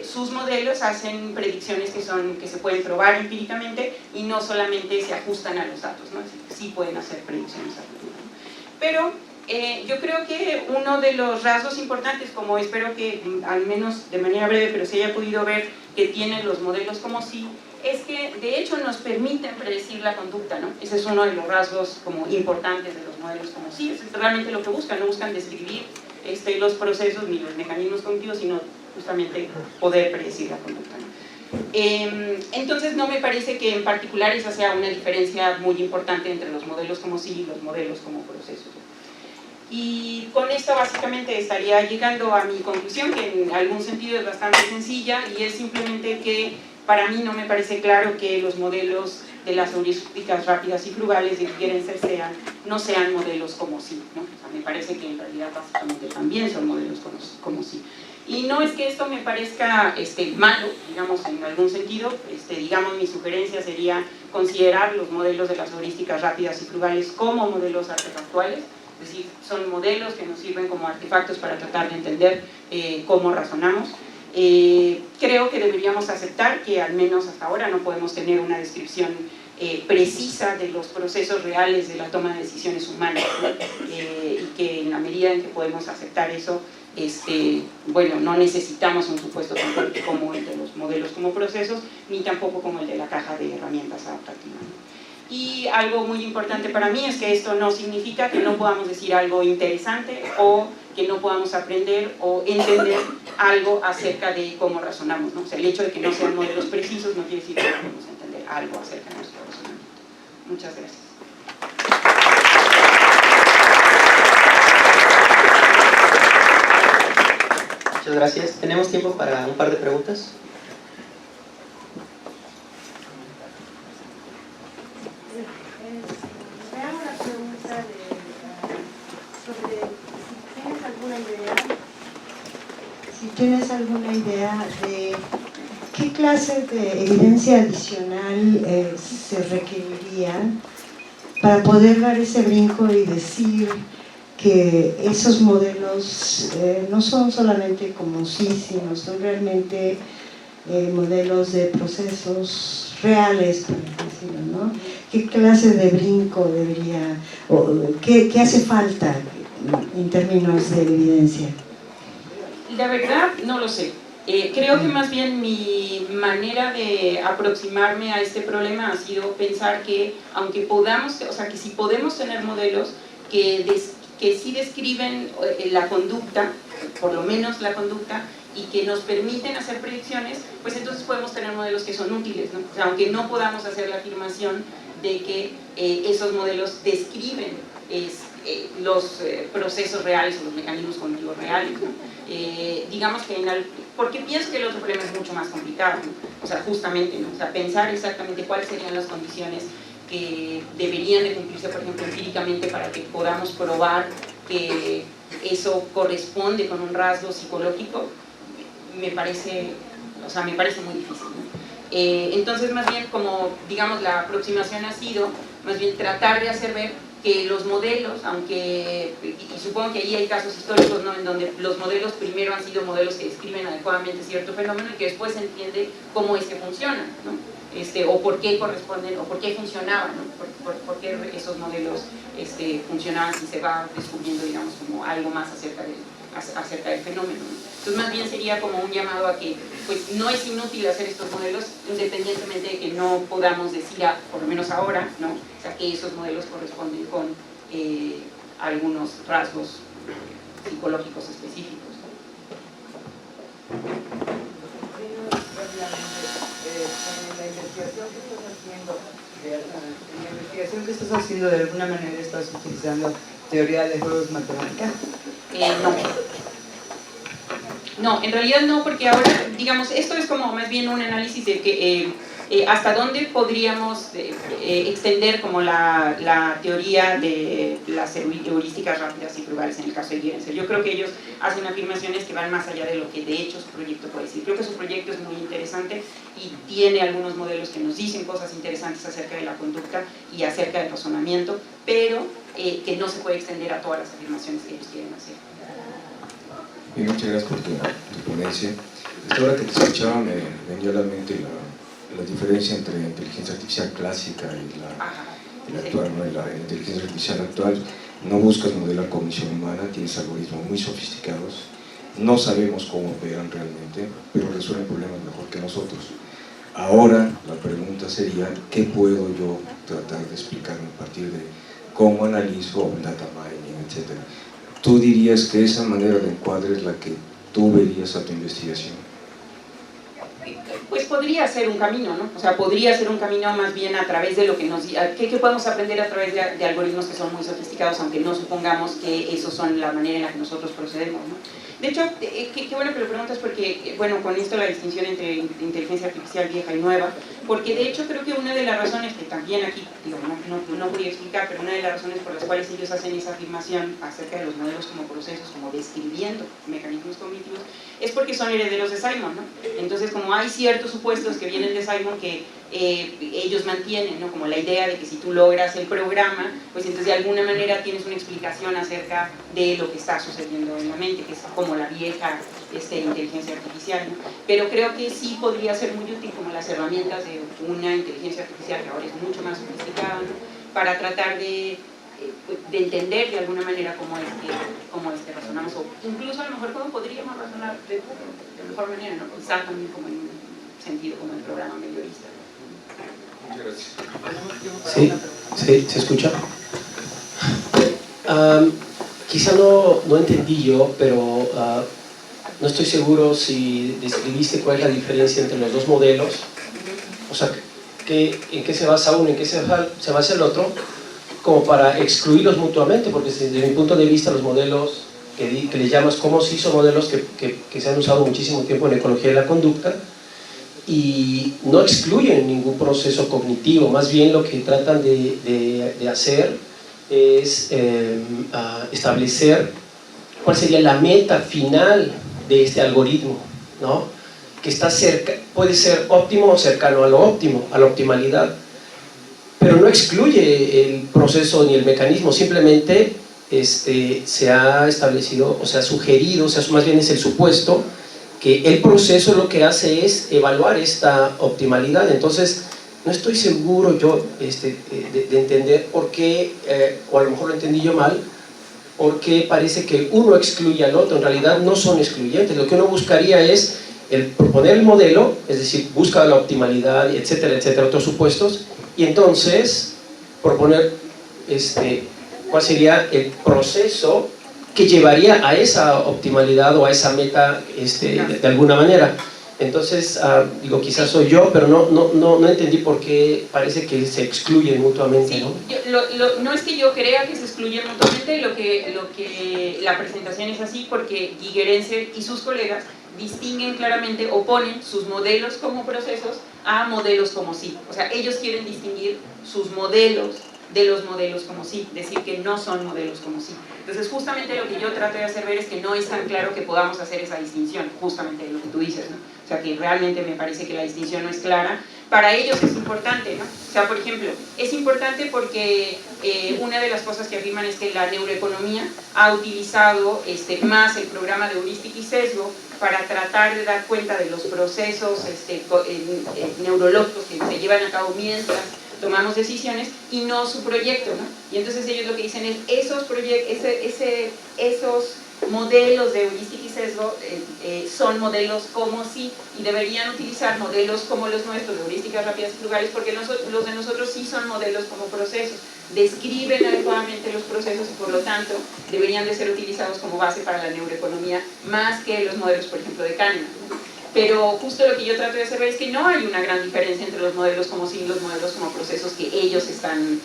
sus modelos hacen predicciones que se pueden probar empíricamente y no solamente se ajustan a los datos, ¿no? Sí pueden hacer predicciones a futuro, ¿no? Pero yo creo que uno de los rasgos importantes, como espero que al menos de manera breve, pero se haya podido ver que tienen los modelos como sí, es que de hecho nos permiten predecir la conducta, ¿no? Ese es uno de los rasgos como importantes de los modelos como sí, es realmente lo que buscan, no buscan describir los procesos ni los mecanismos cognitivos, sino justamente poder predecir la conducta, ¿no? Entonces no me parece que en particular esa sea una diferencia muy importante entre los modelos como sí y los modelos como procesos. Y con esto básicamente estaría llegando a mi conclusión, que en algún sentido es bastante sencilla, y es simplemente que para mí no me parece claro que los modelos de las heurísticas rápidas y frugales de Gigerenzer no sean modelos como sí, ¿no? O sea, me parece que en realidad básicamente también son modelos como sí. Y no es que esto me parezca malo, digamos, en algún sentido, digamos, mi sugerencia sería considerar los modelos de las heurísticas rápidas y frugales como modelos artefactuales, es decir, son modelos que nos sirven como artefactos para tratar de entender cómo razonamos. Creo que deberíamos aceptar que al menos hasta ahora no podemos tener una descripción precisa de los procesos reales de la toma de decisiones humanas, ¿no? Y que en la medida en que podemos aceptar eso, bueno, no necesitamos un supuesto tan fuerte como el de los modelos como procesos, ni tampoco como el de la caja de herramientas adaptativas, ¿no? Y algo muy importante para mí es que esto no significa que no podamos decir algo interesante o que no podamos aprender o entender algo acerca de cómo razonamos, ¿no? O sea, el hecho de que no sean modelos precisos no quiere decir que no podemos entender algo acerca de nuestro razonamiento. Muchas gracias. Muchas gracias. ¿Tenemos tiempo para un par de preguntas? Me hago la pregunta sobre si tienes alguna idea de qué clase de evidencia adicional se requeriría para poder dar ese brinco y decir que esos modelos no son solamente como sí, sino son realmente modelos de procesos reales, por decirlo, ¿no? ¿Qué clase de brinco debería, o qué hace falta en términos de evidencia? La verdad, no lo sé. Creo que más bien mi manera de aproximarme a este problema ha sido pensar que, aunque podamos, o sea, que si podemos tener modelos que sí describen la conducta, por lo menos la conducta, y que nos permiten hacer predicciones, pues entonces podemos tener modelos que son útiles, ¿no? O sea, aunque no podamos hacer la afirmación de que esos modelos describen los procesos reales o los mecanismos cognitivos reales, ¿no? Digamos que porque pienso que el otro problema es mucho más complicado, ¿no? O sea, justamente, ¿no? O sea, pensar exactamente cuáles serían las condiciones que deberían de cumplirse, por ejemplo, empíricamente para que podamos probar que eso corresponde con un rasgo psicológico, me parece muy difícil, ¿no? Entonces, más bien, como, digamos, la aproximación ha sido, más bien, tratar de hacer ver que los modelos, aunque, y supongo que ahí hay casos históricos, ¿no?, en donde los modelos primero han sido modelos que describen adecuadamente cierto fenómeno y que después se entiende cómo es que funcionan, ¿no? O por qué corresponden, o por qué funcionaban, ¿no? Por qué esos modelos funcionaban si se va descubriendo, digamos, como algo más acerca del fenómeno, ¿no? Entonces, más bien sería como un llamado a que, pues, no es inútil hacer estos modelos, independientemente de que no podamos decir, por lo menos ahora, ¿no?, o sea, que esos modelos corresponden con algunos rasgos psicológicos específicos, ¿no? En la investigación que estás haciendo, ¿de alguna manera estás utilizando teoría de juegos matemática? No, en realidad no, porque ahora, digamos, esto es como más bien un análisis de que hasta dónde podríamos extender como la teoría de las heurísticas rápidas y frugales en el caso de Gerenser. Yo creo que ellos hacen afirmaciones que van más allá de lo que de hecho su proyecto puede decir. Creo que su proyecto es muy interesante y tiene algunos modelos que nos dicen cosas interesantes acerca de la conducta y acerca del razonamiento, pero que no se puede extender a todas las afirmaciones que ellos quieren hacer. Bien, muchas gracias por tu ponencia. Esta hora que te escuchaba me venía a la mente la diferencia entre la inteligencia artificial clásica y la actual, ¿no? La inteligencia artificial actual no buscas modelar cognición humana, tienes algoritmos muy sofisticados, no sabemos cómo operan realmente, pero resuelven problemas mejor que nosotros. Ahora la pregunta sería, ¿qué puedo yo tratar de explicarme a partir de cómo analizo data mining, etcétera? ¿Tú dirías que esa manera de encuadre es la que tú verías a tu investigación? Pues podría ser un camino, ¿no? O sea, podría ser un camino más bien a través de lo que nos... ¿Qué podemos aprender a través de algoritmos que son muy sofisticados, aunque no supongamos que esos son la manera en la que nosotros procedemos, ¿no? De hecho, qué bueno que lo preguntas porque, bueno, con esto la distinción entre inteligencia artificial vieja y nueva, porque de hecho creo que una de las razones que también aquí, digo, no voy a explicar, pero una de las razones por las cuales ellos hacen esa afirmación acerca de los modelos como procesos, como describiendo mecanismos cognitivos, es porque son herederos de Simon, ¿no? Entonces, como hay ciertos supuestos que vienen de Simon que ellos mantienen, ¿no? Como la idea de que si tú logras el programa, pues entonces de alguna manera tienes una explicación acerca de lo que está sucediendo en la mente, que es como la vieja inteligencia artificial, ¿no? Pero creo que sí podría ser muy útil como las herramientas de una inteligencia artificial que ahora es mucho más sofisticada, ¿no? Para tratar de entender de alguna manera cómo es que razonamos, o incluso a lo mejor cómo podríamos razonar de mejor manera, ¿no? Quizá también como en un sentido como el programa meliorista. Muchas gracias. Sí, ¿se escucha? Quizá no entendí yo, pero no estoy seguro si describiste cuál es la diferencia entre los dos modelos, o sea, en qué se basa uno, en qué se basa el otro, como para excluirlos mutuamente, porque desde mi punto de vista los modelos que le llamas como sí son modelos que se han usado muchísimo tiempo en ecología de la conducta y no excluyen ningún proceso cognitivo, más bien lo que tratan de hacer es establecer cuál sería la meta final de este algoritmo, ¿no? Que está cerca, puede ser óptimo o cercano a lo óptimo, a la optimalidad, pero no excluye el proceso ni el mecanismo, simplemente se ha establecido, o se ha sugerido, o sea, más bien es el supuesto que el proceso lo que hace es evaluar esta optimalidad. Entonces, no estoy seguro yo de entender por qué, o a lo mejor lo entendí yo mal, porque parece que uno excluye al otro. En realidad no son excluyentes. Lo que uno buscaría es el proponer el modelo, es decir, busca la optimalidad, etcétera, etcétera, otros supuestos, y entonces proponer cuál sería el proceso que llevaría a esa optimalidad o a esa meta de alguna manera. Entonces, digo, quizás soy yo, pero no entendí por qué parece que se excluyen mutuamente, ¿no? No es que yo crea que se excluyen mutuamente, la presentación es así porque Gigerenzer y sus colegas distinguen claramente, oponen sus modelos como procesos a modelos como sí. O sea, ellos quieren distinguir sus modelos de los modelos como sí, decir que no son modelos como sí. Entonces, justamente lo que yo trato de hacer ver es que no es tan claro que podamos hacer esa distinción, justamente de lo que tú dices, ¿no? O sea, que realmente me parece que la distinción no es clara. Para ellos es importante, ¿no? O sea, por ejemplo, es importante porque una de las cosas que afirman es que la neuroeconomía ha utilizado más el programa de heurística y sesgo para tratar de dar cuenta de los procesos neurológicos que se llevan a cabo mientras tomamos decisiones y no su proyecto, ¿no? Y entonces ellos lo que dicen es esos modelos de heurística y sesgo son modelos como sí, y deberían utilizar modelos como los nuestros de heurísticas rápidas y frugales, porque los de nosotros sí son modelos como procesos, describen adecuadamente los procesos y por lo tanto deberían de ser utilizados como base para la neuroeconomía más que los modelos, por ejemplo, de Kahneman. Pero justo lo que yo trato de hacer es que no hay una gran diferencia entre los modelos como sí y los modelos como procesos que ellos están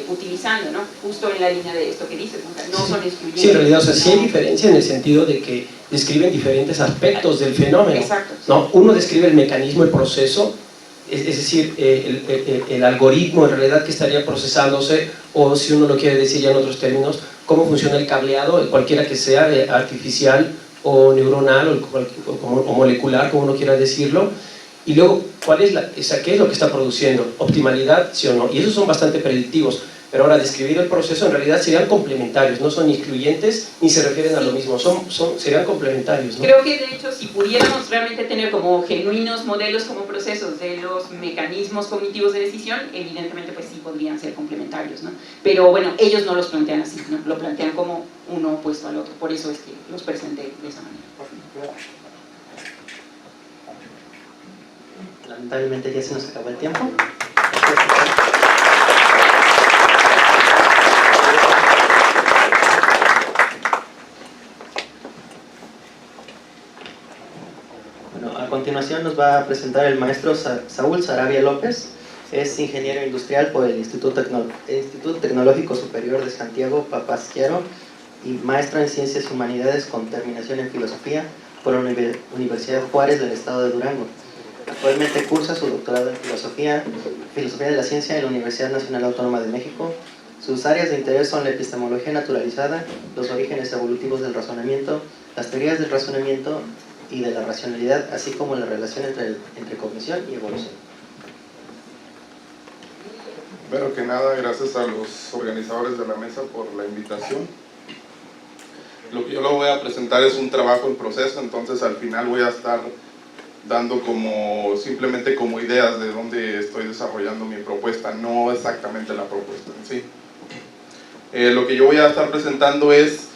utilizando, ¿no? Justo en la línea de esto que dices, no son excluyentes. Sí, en realidad, o sea, sí hay diferencia en el sentido de que describen diferentes aspectos del fenómeno. Exacto. ¿No? Uno describe el mecanismo, el proceso, es decir, el algoritmo en realidad que estaría procesándose, o si uno lo quiere decir ya en otros términos, cómo funciona el cableado, cualquiera que sea, artificial o neuronal o molecular, como uno quiera decirlo, y luego qué es lo que está produciendo, optimalidad, sí o no, y esos son bastante predictivos. Pero ahora, describir el proceso en realidad serían complementarios, no son excluyentes ni se refieren a lo mismo, serían complementarios, ¿no? Creo que de hecho si pudiéramos realmente tener como genuinos modelos como procesos de los mecanismos cognitivos de decisión, evidentemente pues sí podrían ser complementarios, ¿no? Pero bueno, ellos no los plantean así, ¿no? Lo plantean como uno opuesto al otro, por eso es que los presenté de esa manera. Lamentablemente ya se nos acabó el tiempo. Bueno, a continuación nos va a presentar el maestro Saúl Sarabia López. Es ingeniero industrial por el Instituto Tecnológico Superior de Santiago Papasquiaro y maestro en Ciencias y Humanidades con terminación en Filosofía por la Universidad Juárez del Estado de Durango. Actualmente cursa su doctorado en Filosofía de la Ciencia en la Universidad Nacional Autónoma de México. Sus áreas de interés son la epistemología naturalizada, los orígenes evolutivos del razonamiento, las teorías del razonamiento y de la racionalidad, así como la relación entre cognición y evolución. Primero que nada, gracias a los organizadores de la mesa por la invitación. Lo que yo lo voy a presentar es un trabajo en proceso, entonces al final voy a estar dando simplemente como ideas de dónde estoy desarrollando mi propuesta, no exactamente la propuesta en sí. Lo que yo voy a estar presentando es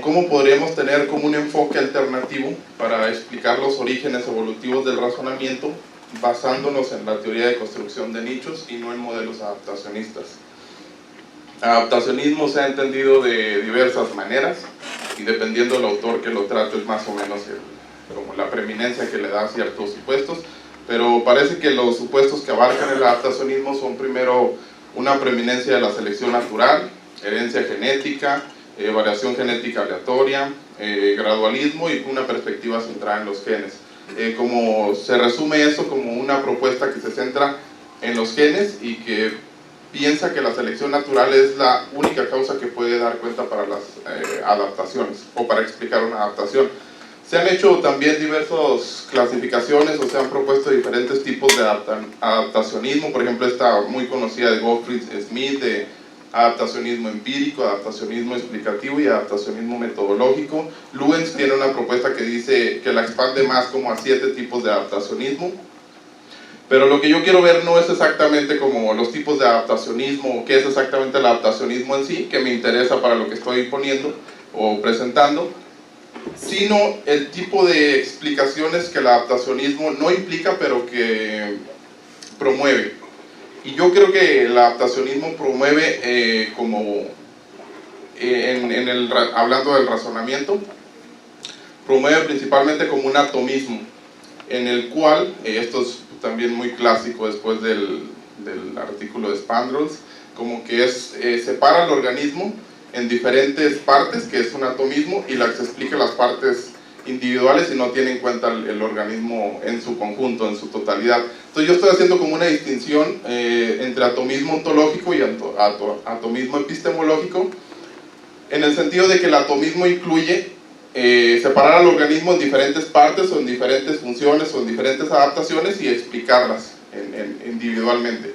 cómo podríamos tener como un enfoque alternativo para explicar los orígenes evolutivos del razonamiento basándonos en la teoría de construcción de nichos y no en modelos adaptacionistas. Adaptacionismo se ha entendido de diversas maneras y dependiendo del autor que lo trate es más o menos como la preeminencia que le da a ciertos supuestos, pero parece que los supuestos que abarcan el adaptacionismo son primero una preeminencia de la selección natural, herencia genética, variación genética aleatoria, gradualismo y una perspectiva centrada en los genes. Como se resume eso como una propuesta que se centra en los genes y que piensa que la selección natural es la única causa que puede dar cuenta para las adaptaciones o para explicar una adaptación. Se han hecho también diversas clasificaciones o se han propuesto diferentes tipos de adaptacionismo, por ejemplo esta muy conocida de Gottfried Smith, de adaptacionismo empírico, adaptacionismo explicativo y adaptacionismo metodológico. Lewens tiene una propuesta que dice que la expande más como a 7 tipos de adaptacionismo. Pero lo que yo quiero ver no es exactamente como los tipos de adaptacionismo o qué es exactamente el adaptacionismo en sí, que me interesa para lo que estoy poniendo o presentando, sino el tipo de explicaciones que el adaptacionismo no implica pero que promueve. Y yo creo que el adaptacionismo promueve hablando del razonamiento, promueve principalmente como un atomismo, en el cual, esto es también muy clásico después del artículo de Spandrels, como que separa el organismo en diferentes partes, que es un atomismo, y se explica las partes individuales y no tiene en cuenta el organismo en su conjunto, en su totalidad. Entonces yo estoy haciendo como una distinción entre atomismo ontológico y atomismo epistemológico, en el sentido de que el atomismo incluye separar al organismo en diferentes partes o en diferentes funciones o en diferentes adaptaciones y explicarlas individualmente.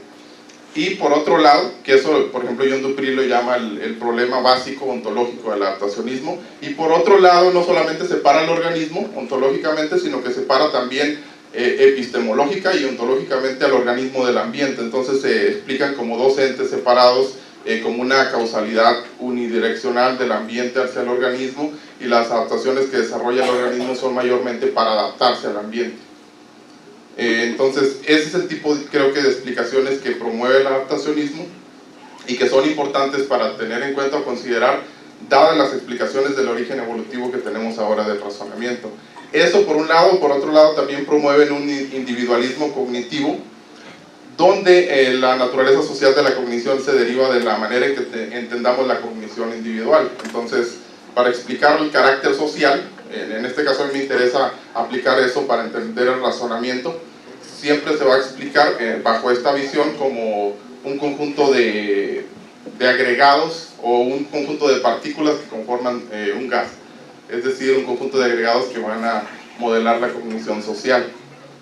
Y por otro lado, que eso por ejemplo John Dupree lo llama el problema básico ontológico del adaptacionismo, y por otro lado no solamente separa el organismo ontológicamente, sino que separa también epistemológica y ontológicamente al organismo del ambiente. Entonces se explican como dos entes separados, como una causalidad unidireccional del ambiente hacia el organismo, y las adaptaciones que desarrolla el organismo son mayormente para adaptarse al ambiente. Entonces ese es el tipo, creo que, de explicaciones que promueve el adaptacionismo y que son importantes para tener en cuenta o considerar, dadas las explicaciones del origen evolutivo que tenemos ahora del razonamiento. Eso por un lado. Por otro lado también promueven un individualismo cognitivo, donde la naturaleza social de la cognición se deriva de la manera en que entendamos la cognición individual. Entonces, para explicar el carácter social, en este caso a mí me interesa aplicar eso para entender el razonamiento, siempre se va a explicar bajo esta visión como un conjunto de agregados o un conjunto de partículas que conforman un gas, es decir, un conjunto de agregados que van a modelar la cognición social.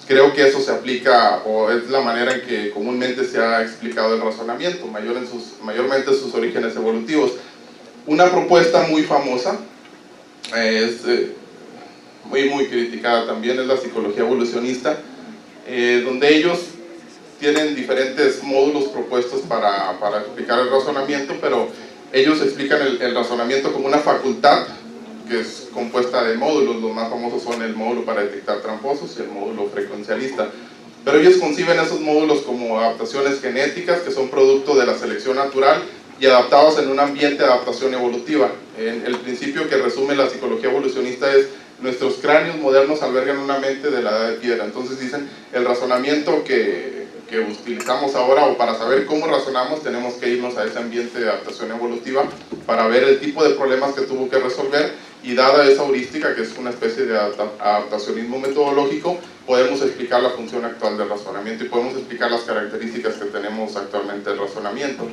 Creo que eso se aplica, o es la manera en que comúnmente se ha explicado el razonamiento, mayormente sus orígenes evolutivos. Una propuesta muy famosa, es muy criticada también, es la psicología evolucionista, donde ellos tienen diferentes módulos propuestos para explicar el razonamiento, pero ellos explican el razonamiento como una facultad que es compuesta de módulos. Los más famosos son el módulo para detectar tramposos y el módulo frecuencialista. Pero ellos conciben esos módulos como adaptaciones genéticas que son producto de la selección natural y adaptados en un ambiente de adaptación evolutiva. El principio que resume la psicología evolucionista es: nuestros cráneos modernos albergan una mente de la edad de piedra. Entonces dicen, el razonamiento que utilizamos ahora, o para saber cómo razonamos, tenemos que irnos a ese ambiente de adaptación evolutiva para ver el tipo de problemas que tuvo que resolver, y dada esa heurística, que es una especie de adaptacionismo metodológico, podemos explicar la función actual del razonamiento y podemos explicar las características que tenemos actualmente del razonamiento,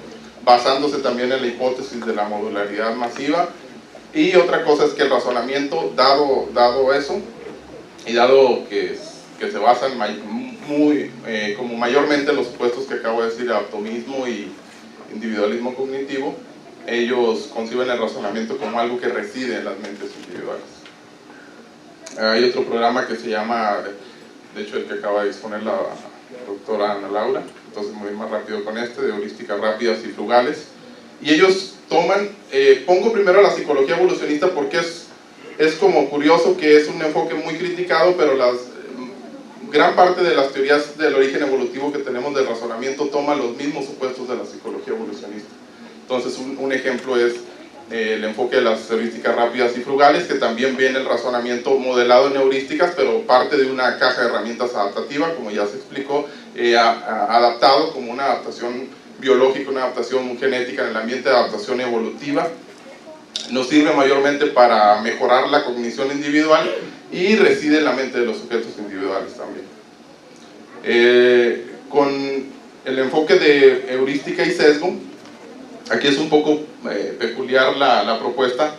basándose también en la hipótesis de la modularidad masiva. Y otra cosa es que el razonamiento, dado eso, y dado que se basan como mayormente en los supuestos que acabo de decir, atomismo y individualismo cognitivo, ellos conciben el razonamiento como algo que reside en las mentes individuales. Hay otro programa que se llama, de hecho el que acaba de exponer la doctora Ana Laura, entonces me voy más rápido con de heurísticas rápidas y frugales. Y ellos toman, pongo primero la psicología evolucionista porque es como curioso que es un enfoque muy criticado, pero gran parte de las teorías del origen evolutivo que tenemos del razonamiento toma los mismos supuestos de la psicología evolucionista. Entonces un ejemplo es el enfoque de las heurísticas rápidas y frugales, que también viene el razonamiento modelado en heurísticas, pero parte de una caja de herramientas adaptativa, como ya se explicó, adaptado como una adaptación biológica, una adaptación genética en el ambiente de adaptación evolutiva. Nos sirve mayormente para mejorar la cognición individual y reside en la mente de los sujetos individuales también. Con el enfoque de heurística y sesgo, aquí es un poco peculiar la propuesta,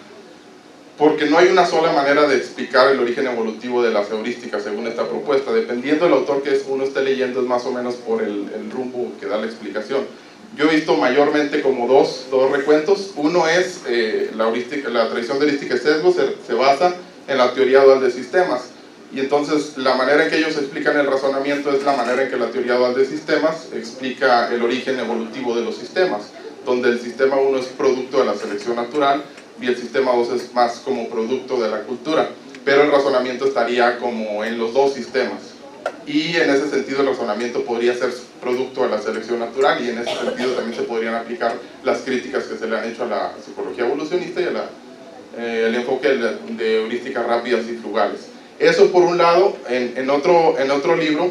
porque no hay una sola manera de explicar el origen evolutivo de las heurísticas según esta propuesta. Dependiendo del autor que uno esté leyendo, es más o menos por el rumbo que da la explicación. Yo he visto mayormente como dos recuentos. Uno es la tradición de heurística y sesgo se basa en la teoría dual de sistemas. Y entonces la manera en que ellos explican el razonamiento es la manera en que la teoría dual de sistemas explica el origen evolutivo de los sistemas, donde el sistema 1 es producto de la selección natural y el sistema 2 es más como producto de la cultura, pero el razonamiento estaría como en los dos sistemas. Y en ese sentido el razonamiento podría ser producto de la selección natural, y en ese sentido también se podrían aplicar las críticas que se le han hecho a la psicología evolucionista y el enfoque de heurísticas rápidas y frugales. Eso por un lado. En otro libro,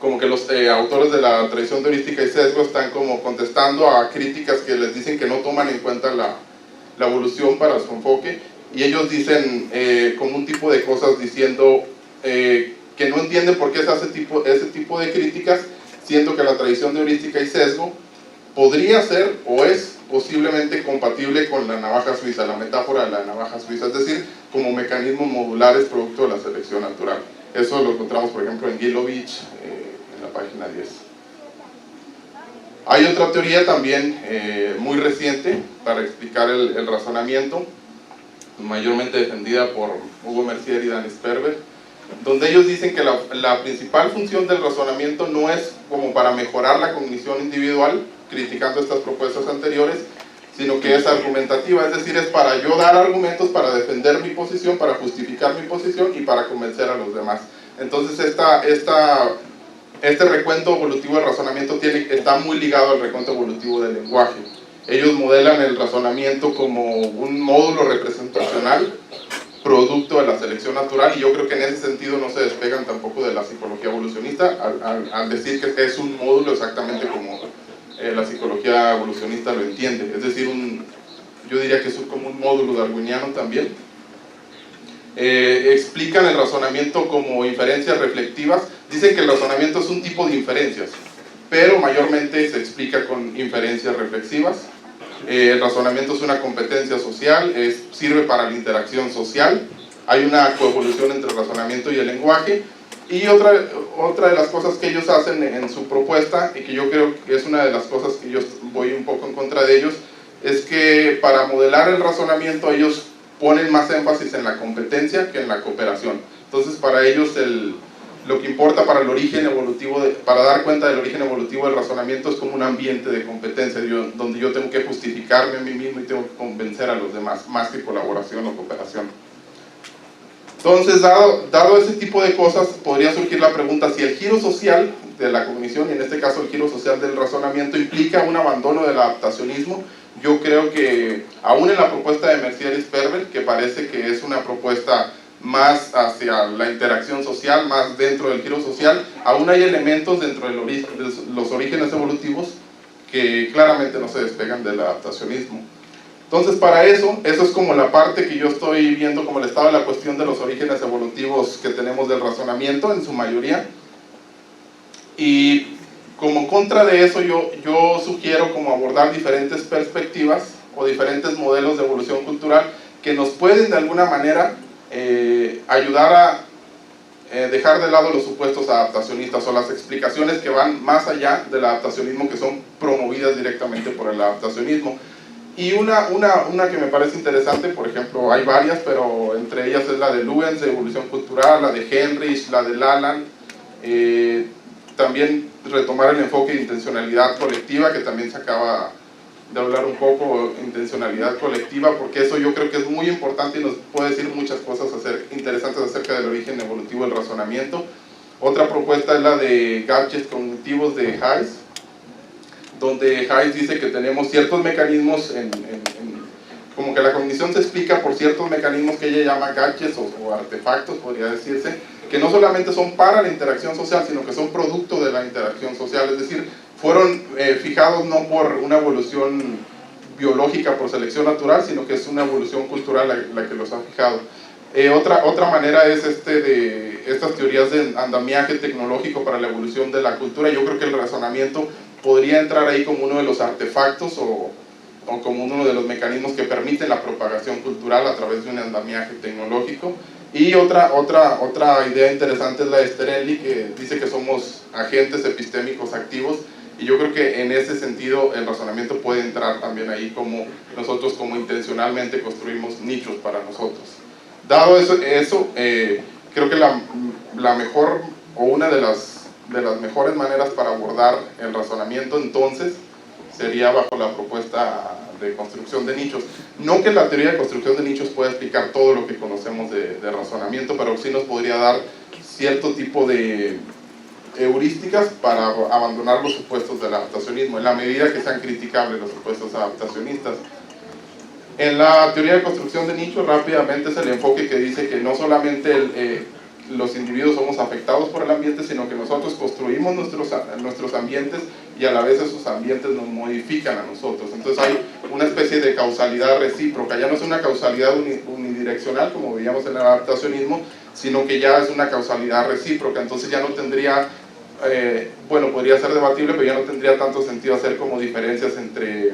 como que los autores de la tradición de heurística y sesgo están como contestando a críticas que les dicen que no toman en cuenta la evolución para su enfoque, y ellos dicen como un tipo de cosas diciendo que no entienden por qué se hace ese tipo de críticas, siendo que la tradición de heurística y sesgo podría ser o es posiblemente compatible con la navaja suiza, la metáfora de la navaja suiza, es decir, como mecanismos modulares producto de la selección natural. Eso lo encontramos, por ejemplo, en Gilovich, en la página 10. Hay otra teoría también muy reciente para explicar el razonamiento, mayormente defendida por Hugo Mercier y Dan Sperber, donde ellos dicen que la principal función del razonamiento no es como para mejorar la cognición individual, criticando estas propuestas anteriores, sino que es argumentativa, es decir, es para yo dar argumentos para defender mi posición, para justificar mi posición y para convencer a los demás. Entonces este recuento evolutivo del razonamiento está muy ligado al recuento evolutivo del lenguaje. Ellos modelan el razonamiento como un módulo representacional producto de la selección natural, y yo creo que en ese sentido no se despegan tampoco de la psicología evolucionista al decir que es un módulo exactamente como la psicología evolucionista lo entiende, es decir, yo diría que es como un módulo darwiniano también. Explican el razonamiento como inferencias reflectivas, dicen que el razonamiento es un tipo de inferencias, pero mayormente se explica con inferencias reflexivas. El razonamiento es una competencia social, sirve para la interacción social, hay una coevolución entre el razonamiento y el lenguaje. Y otra de las cosas que ellos hacen en su propuesta, y que yo creo que es una de las cosas que yo voy un poco en contra de ellos, es que para modelar el razonamiento ellos ponen más énfasis en la competencia que en la cooperación. Entonces para ellos lo que importa para el origen evolutivo, para dar cuenta del origen evolutivo del razonamiento, es como un ambiente de competencia, donde yo tengo que justificarme a mí mismo y tengo que convencer a los demás, más que colaboración o cooperación. Entonces, dado ese tipo de cosas, podría surgir la pregunta si el giro social de la cognición, y en este caso el giro social del razonamiento, implica un abandono del adaptacionismo. Yo creo que, aún en la propuesta de Mercier y Sperber, que parece que es una propuesta más hacia la interacción social, más dentro del giro social, aún hay elementos dentro de los orígenes evolutivos que claramente no se despegan del adaptacionismo. Entonces para eso es como la parte que yo estoy viendo como el estado de la cuestión de los orígenes evolutivos que tenemos del razonamiento en su mayoría. Y como contra de eso yo sugiero como abordar diferentes perspectivas o diferentes modelos de evolución cultural que nos pueden de alguna manera ayudar a dejar de lado los supuestos adaptacionistas o las explicaciones que van más allá del adaptacionismo, que son promovidas directamente por el adaptacionismo. Y una que me parece interesante, por ejemplo, hay varias, pero entre ellas es la de Lewens, de evolución cultural, la de Henrich, la de Laland. También retomar el enfoque de intencionalidad colectiva, que también se acaba de hablar un poco, intencionalidad colectiva, porque eso yo creo que es muy importante y nos puede decir muchas cosas interesantes acerca del origen evolutivo del razonamiento. Otra propuesta es la de gadgets cognitivos de Hayes, donde Hayes dice que tenemos ciertos mecanismos, como que la cognición se explica por ciertos mecanismos que ella llama gadgets o artefactos, podría decirse, que no solamente son para la interacción social, sino que son producto de la interacción social, es decir, fueron fijados no por una evolución biológica por selección natural, sino que es una evolución cultural la que los ha fijado. Otra manera es de estas teorías de andamiaje tecnológico para la evolución de la cultura. Yo creo que el razonamiento podría entrar ahí como uno de los artefactos o como uno de los mecanismos que permiten la propagación cultural a través de un andamiaje tecnológico. Y otra idea interesante es la de Sterelli, que dice que somos agentes epistémicos activos, y yo creo que en ese sentido el razonamiento puede entrar también ahí, como nosotros como intencionalmente construimos nichos para nosotros. Dado eso creo que la mejor, o una de las mejores maneras para abordar el razonamiento entonces sería bajo la propuesta de construcción de nichos. No que la teoría de construcción de nichos pueda explicar todo lo que conocemos de razonamiento, pero sí nos podría dar cierto tipo de heurísticas para abandonar los supuestos del adaptacionismo, en la medida que sean criticables los supuestos adaptacionistas. En la teoría de construcción de nichos rápidamente es el enfoque que dice que no solamente los individuos somos afectados por el ambiente, sino que nosotros construimos nuestros ambientes y a la vez esos ambientes nos modifican a nosotros. Entonces hay una especie de causalidad recíproca, ya no es una causalidad unidireccional como veíamos en el adaptacionismo, sino que ya es una causalidad recíproca. Entonces ya no tendría, bueno, podría ser debatible, pero ya no tendría tanto sentido hacer como diferencias entre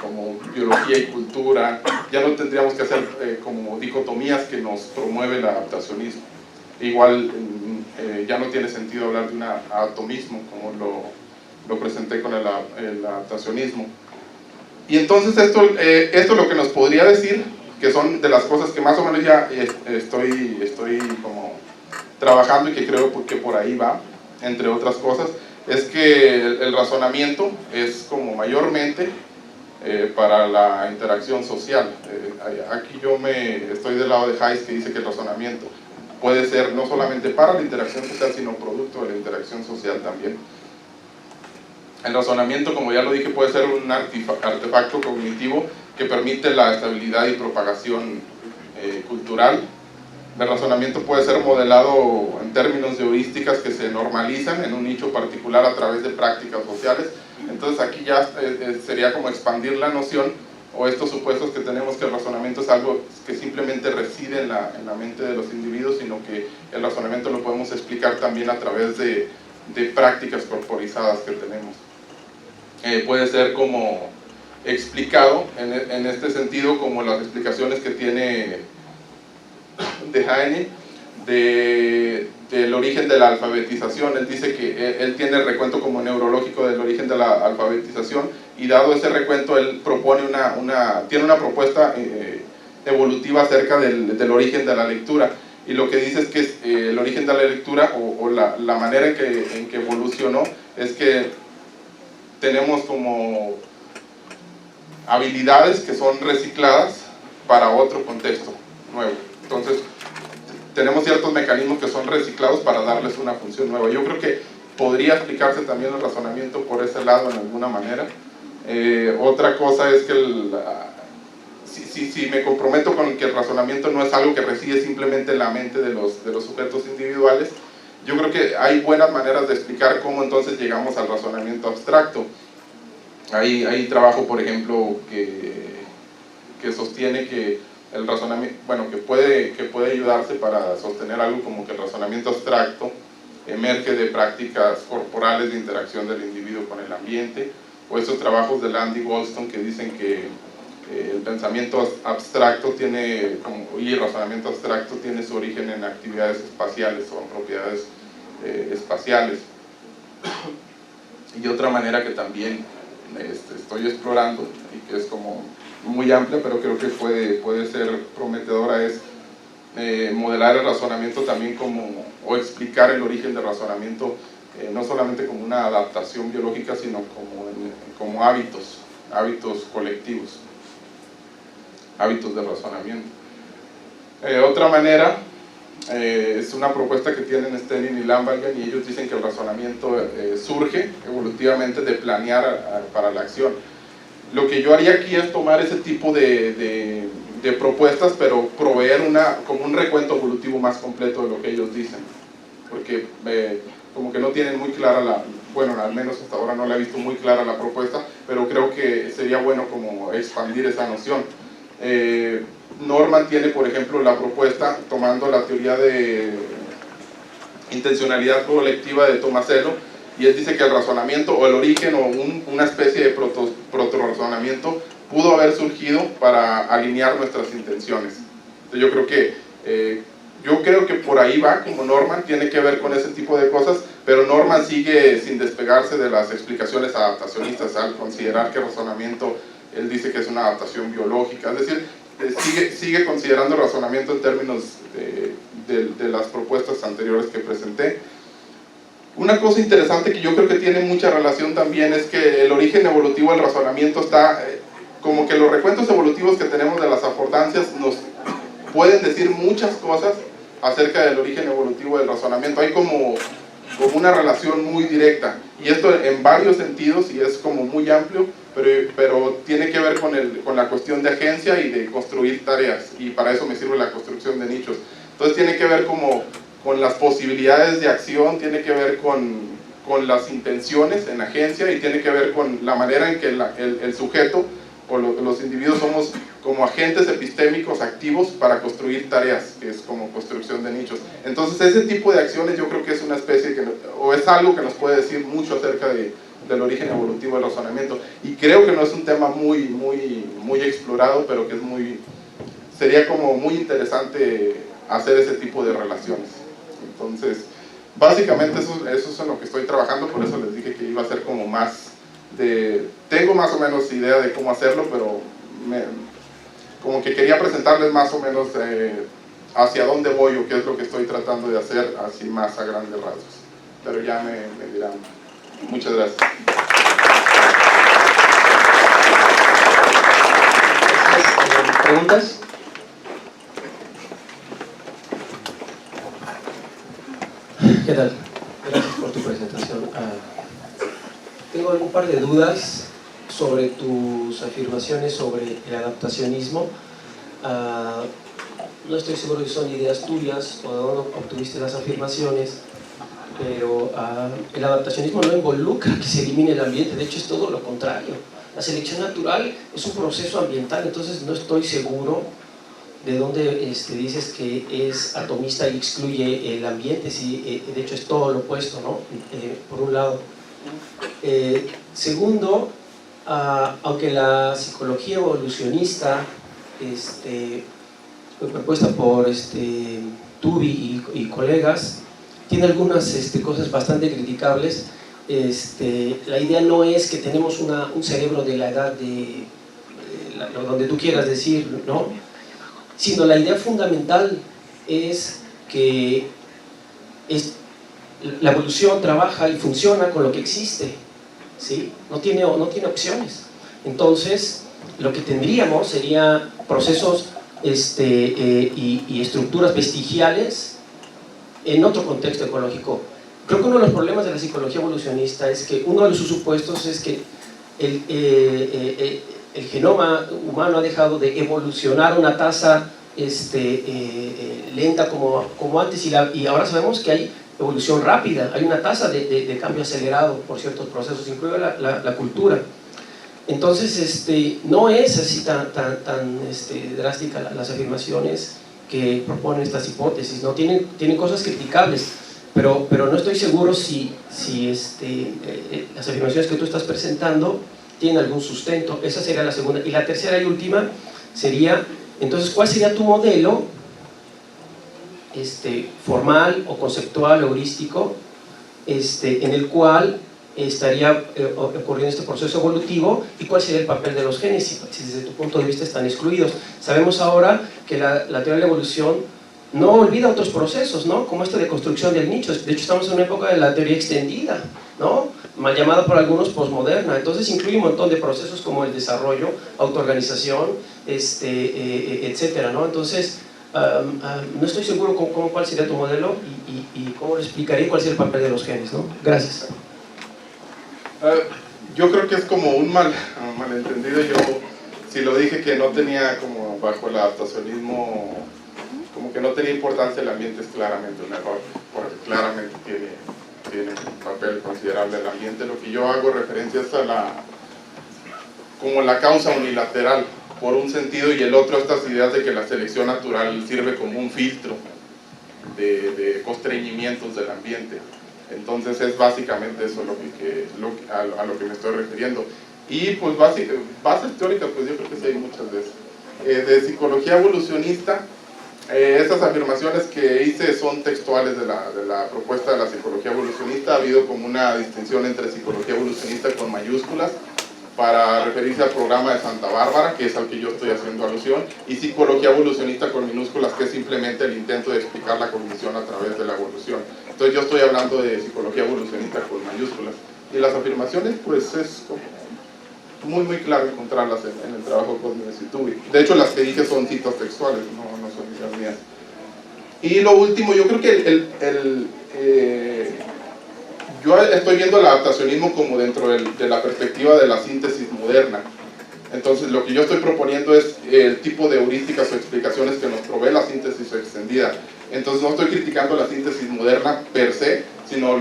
como biología y cultura, ya no tendríamos que hacer como dicotomías que nos promueve el adaptacionismo. Igual ya no tiene sentido hablar de un atomismo como lo presenté con el adaptacionismo. Y entonces esto lo que nos podría decir, que son de las cosas que más o menos ya estoy como trabajando y que creo que por ahí va, entre otras cosas, es que el razonamiento es como mayormente para la interacción social. Aquí yo estoy del lado de Hayes, que dice que el razonamiento puede ser no solamente para la interacción social, sino producto de la interacción social también. El razonamiento, como ya lo dije, puede ser un artefacto cognitivo que permite la estabilidad y propagación cultural. El razonamiento puede ser modelado en términos de heurísticas que se normalizan en un nicho particular a través de prácticas sociales. Entonces aquí ya sería como expandir la noción o estos supuestos que tenemos que el razonamiento es algo que simplemente reside en la mente de los individuos, sino que el razonamiento lo podemos explicar también a través de prácticas corporizadas que tenemos. Puede ser como explicado en este sentido como las explicaciones que tiene de Heine del origen de la alfabetización. Él dice que él tiene el recuento como neurológico del origen de la alfabetización, y dado ese recuento él propone tiene una propuesta evolutiva acerca del origen de la lectura, y lo que dice es que el origen de la lectura o la manera en que evolucionó es que tenemos como habilidades que son recicladas para otro contexto nuevo. Entonces tenemos ciertos mecanismos que son reciclados para darles una función nueva. Yo creo que podría explicarse también el razonamiento por ese lado en alguna manera. Otra cosa es que si me comprometo con que el razonamiento no es algo que reside simplemente en la mente de los sujetos individuales, yo creo que hay buenas maneras de explicar cómo entonces llegamos al razonamiento abstracto. Hay trabajo, por ejemplo, que sostiene que el razonamiento, bueno, que puede ayudarse para sostener algo como que el razonamiento abstracto emerge de prácticas corporales de interacción del individuo con el ambiente, o esos trabajos de Landy Goldstone que dicen que el pensamiento abstracto y el razonamiento abstracto tiene su origen en actividades espaciales o en propiedades espaciales. Y otra manera que también estoy explorando y que es como muy amplia, pero creo que puede ser prometedora, es modelar el razonamiento también o explicar el origen del razonamiento no solamente como una adaptación biológica, sino como hábitos colectivos, hábitos de razonamiento. Otra manera es una propuesta que tienen Stenning y Lambergen, y ellos dicen que el razonamiento surge evolutivamente de planear para la acción. Lo que yo haría aquí es tomar ese tipo de propuestas, pero proveer como un recuento evolutivo más completo de lo que ellos dicen, porque como que no tienen muy clara bueno, al menos hasta ahora no la he visto muy clara la propuesta, pero creo que sería bueno como expandir esa noción. Norman tiene, por ejemplo, la propuesta tomando la teoría de intencionalidad colectiva de Tomasello, y él dice que el razonamiento o el origen o una especie de proto-razonamiento pudo haber surgido para alinear nuestras intenciones. Entonces yo creo que por ahí va, como Norman, tiene que ver con ese tipo de cosas, pero Norman sigue sin despegarse de las explicaciones adaptacionistas al considerar que el razonamiento, él dice que es una adaptación biológica, es decir, sigue considerando razonamiento en términos de las propuestas anteriores que presenté. Una cosa interesante que yo creo que tiene mucha relación también es que el origen evolutivo del razonamiento está, como que los recuentos evolutivos que tenemos de las affordancias nos pueden decir muchas cosas acerca del origen evolutivo del razonamiento. Hay como una relación muy directa, y esto en varios sentidos, y es como muy amplio, pero tiene que ver con la cuestión de agencia y de construir tareas, y para eso me sirve la construcción de nichos. Entonces tiene que ver como con las posibilidades de acción, tiene que ver con las intenciones en agencia, y tiene que ver con la manera en que el sujeto o los individuos somos como agentes epistémicos activos para construir tareas, que es como construcción de nichos. Entonces ese tipo de acciones yo creo que es una especie o es algo que nos puede decir mucho acerca del origen evolutivo del razonamiento, y creo que no es un tema muy explorado, pero que sería como muy interesante hacer ese tipo de relaciones. Entonces básicamente eso es en lo que estoy trabajando, por eso les dije que iba a ser como más tengo más o menos idea de cómo hacerlo, pero como que quería presentarles más o menos hacia dónde voy o qué es lo que estoy tratando de hacer, así más a grandes rasgos. Pero ya me dirán. Muchas gracias. ¿Preguntas? ¿Qué tal? Gracias por tu presentación. Tengo un par de dudas sobre tus afirmaciones sobre el adaptacionismo. No estoy seguro si son ideas tuyas o de dónde obtuviste las afirmaciones, pero el adaptacionismo no involucra que se elimine el ambiente, de hecho es todo lo contrario. La selección natural es un proceso ambiental, entonces no estoy seguro de dónde dices que es atomista y excluye el ambiente, si de hecho es todo lo opuesto, ¿no? Por un lado. Segundo, aunque la psicología evolucionista propuesta por Tubi y colegas tiene algunas cosas bastante criticables, la idea no es que tenemos un cerebro de la edad donde tú quieras decir, ¿no? Sino la idea fundamental es que la evolución trabaja y funciona con lo que existe, ¿sí? No tiene opciones. Entonces, lo que tendríamos sería procesos y estructuras vestigiales en otro contexto ecológico. Creo que uno de los problemas de la psicología evolucionista es que uno de sus supuestos es que el genoma humano ha dejado de evolucionar a una tasa lenta como antes, y ahora sabemos que hay evolución rápida, hay una tasa de cambio acelerado por ciertos procesos, incluye la cultura. Entonces no es así tan drástica las afirmaciones que proponen estas hipótesis, ¿no? Tienen cosas criticables, pero no estoy seguro si las afirmaciones que tú estás presentando tienen algún sustento. Esa sería la segunda. Y la tercera y última sería, entonces, ¿cuál sería tu modelo formal o conceptual, heurístico, en el cual estaría ocurriendo este proceso evolutivo, y cuál sería el papel de los genes, si desde tu punto de vista están excluidos? Sabemos ahora que la teoría de la evolución no olvida otros procesos, ¿no? Como de construcción del nicho. De hecho, estamos en una época de la teoría extendida, ¿no? Mal llamada por algunos posmoderna. Entonces incluye un montón de procesos como el desarrollo, autoorganización, etcétera, ¿no? Entonces no estoy seguro cuál sería tu modelo y cómo lo explicaría, cuál sería el papel de los genes, ¿no? Gracias. Yo creo que es como un malentendido. Yo, si lo dije que no tenía como bajo el adaptacionismo, como que no tenía importancia el ambiente, es claramente un error, porque claramente tiene un papel considerable el ambiente. Lo que yo hago referencia es como la causa unilateral, por un sentido, y el otro, estas ideas de que la selección natural sirve como un filtro de constreñimientos del ambiente. Entonces es básicamente eso a lo que me estoy refiriendo. Y pues bases teóricas, pues yo creo que sí hay muchas de esas. De psicología evolucionista, estas afirmaciones que hice son textuales de la propuesta de la psicología evolucionista. Ha habido como una distinción entre psicología evolucionista con mayúsculas para referirse al programa de Santa Bárbara, que es al que yo estoy haciendo alusión, y psicología evolucionista con minúsculas, que es simplemente el intento de explicar la cognición a través de la evolución. Entonces yo estoy hablando de psicología evolucionista con mayúsculas. Y las afirmaciones, pues es como muy claro encontrarlas en el trabajo de Cosme Situbi. De hecho, las que dije son citas textuales, no son ideas mías. Y lo último, yo creo que yo estoy viendo el adaptacionismo como dentro de la perspectiva de la síntesis moderna. Entonces lo que yo estoy proponiendo es el tipo de heurísticas o explicaciones que nos provee la síntesis extendida. Entonces no estoy criticando la síntesis moderna per se, sino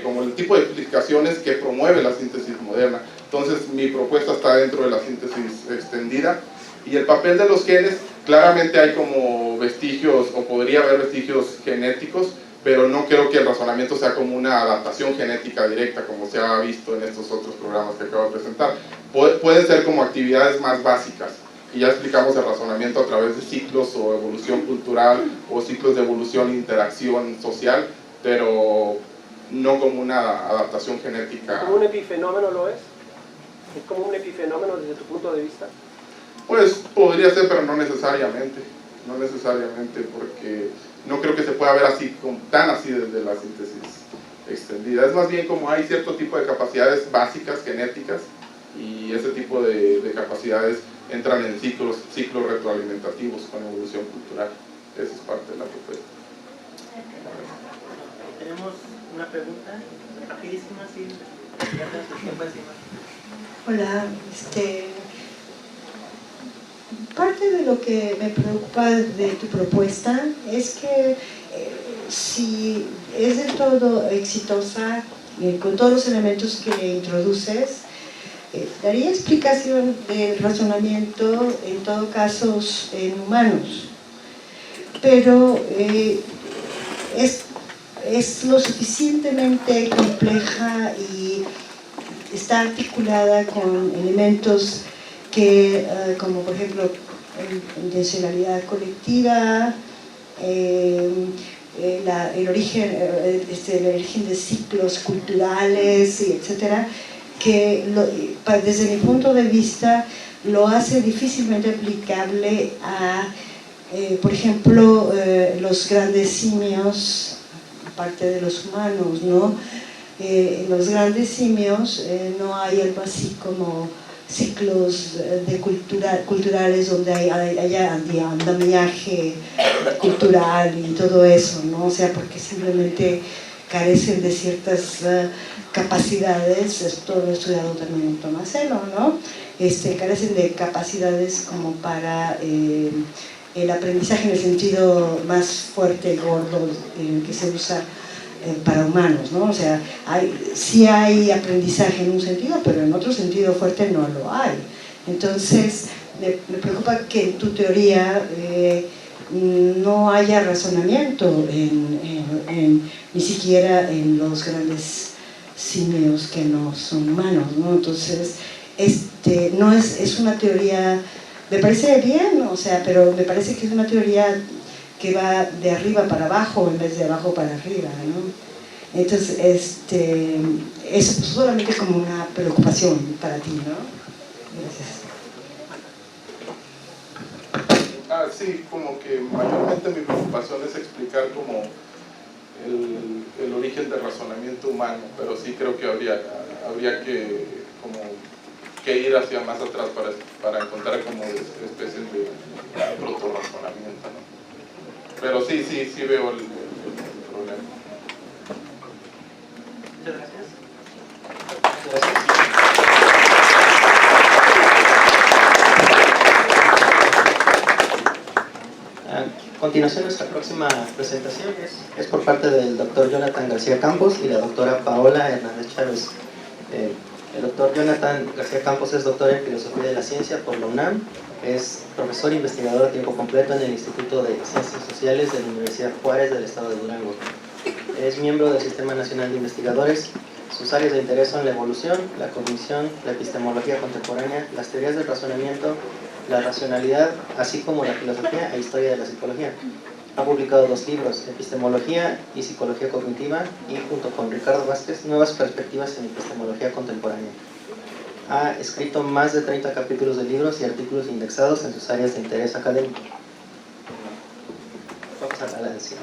como el tipo de explicaciones que promueve la síntesis moderna. Entonces mi propuesta está dentro de la síntesis extendida. Y el papel de los genes, claramente hay como vestigios, o podría haber vestigios genéticos, pero no creo que el razonamiento sea como una adaptación genética directa, como se ha visto en estos otros programas que acabo de presentar. Pueden ser como actividades más básicas, y ya explicamos el razonamiento a través de ciclos o evolución cultural, o ciclos de evolución e interacción social, pero no como una adaptación genética. ¿Como un epifenómeno lo es? ¿Es como un epifenómeno desde tu punto de vista? Pues podría ser, pero no necesariamente, porque no creo que se pueda ver así, tan así desde la síntesis extendida. Es más bien como hay cierto tipo de capacidades básicas, genéticas, y ese tipo de capacidades entran en ciclos retroalimentativos con evolución cultural. Esa es parte de la propuesta. Tenemos una pregunta rapidísima, sí. Hola, parte de lo que me preocupa de tu propuesta es que si es del todo exitosa con todos los elementos que introduces, daría explicación del razonamiento en todo caso en humanos, pero es lo suficientemente compleja y está articulada con elementos que, como por ejemplo intencionalidad colectiva, el origen de ciclos culturales, etcétera, que desde mi punto de vista lo hace difícilmente aplicable a, por ejemplo, los grandes simios, aparte de los humanos, ¿no? En los grandes simios no hay algo así como ciclos culturales donde haya andamiaje cultural y todo eso, ¿no? O sea, porque simplemente carecen de ciertas capacidades, esto lo he estudiado también en Tomaselo, ¿no? Carecen de capacidades como para el aprendizaje en el sentido más fuerte, gordo, que se usa para humanos, ¿no? O sea, sí hay aprendizaje en un sentido, pero en otro sentido fuerte no lo hay. Entonces, me preocupa que en tu teoría no haya razonamiento ni siquiera en los grandes simios que no son humanos, ¿no? Entonces, no es una teoría, me parece bien, o sea, pero me parece que es una teoría que va de arriba para abajo en vez de abajo para arriba, ¿no? Entonces, es solamente como una preocupación para ti, ¿no? Gracias. Sí, como que mayormente mi preocupación es explicar como el origen del razonamiento humano, pero sí creo que habría que ir hacia más atrás para encontrar como especies de proto-razonamiento, ¿no? Pero sí veo el problema. Muchas gracias. A continuación, nuestra próxima presentación es por parte del doctor Jonathan García Campos y la doctora Paola Hernández Chávez. El doctor Jonathan García Campos es doctor en Filosofía de la Ciencia por la UNAM, es profesor e investigador a tiempo completo en el Instituto de Ciencias Sociales de la Universidad Juárez del Estado de Durango. Es miembro del Sistema Nacional de Investigadores. Sus áreas de interés son la evolución, la cognición, la epistemología contemporánea, las teorías del razonamiento, la racionalidad, así como la filosofía e historia de la psicología. Ha publicado 2 libros, Epistemología y Psicología Cognitiva, y junto con Ricardo Vázquez, Nuevas Perspectivas en Epistemología Contemporánea. Ha escrito más de 30 capítulos de libros y artículos indexados en sus áreas de interés académico. Vamos a la de cine.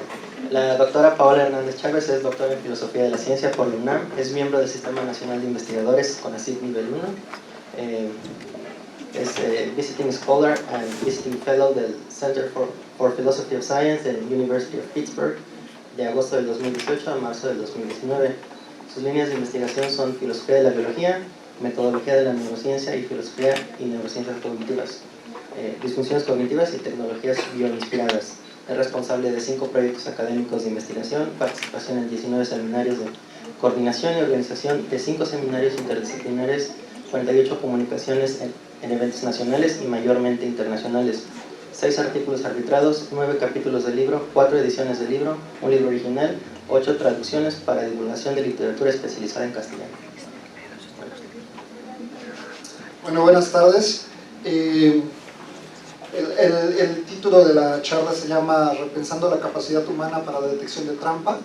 La doctora Paola Hernández Chávez es doctora en Filosofía de la Ciencia por la UNAM, es miembro del Sistema Nacional de Investigadores CONACYT Nivel 1, es Visiting Scholar and Visiting Fellow del Center for Philosophy of Science de la University of Pittsburgh de agosto del 2018 a marzo del 2019. Sus líneas de investigación son filosofía de la biología, metodología de la neurociencia y filosofía y neurociencias cognitivas, disfunciones cognitivas y tecnologías bioinspiradas. Es responsable de 5 proyectos académicos de investigación, participación en 19 seminarios de coordinación y organización de 5 seminarios interdisciplinares, 48 comunicaciones en eventos nacionales y mayormente internacionales, 6 artículos arbitrados, 9 capítulos de libro, 4 ediciones de libro, un libro original, 8 traducciones para divulgación de literatura especializada en castellano. Bueno, buenas tardes. El título de la charla se llama Repensando la capacidad humana para la detección de trampa.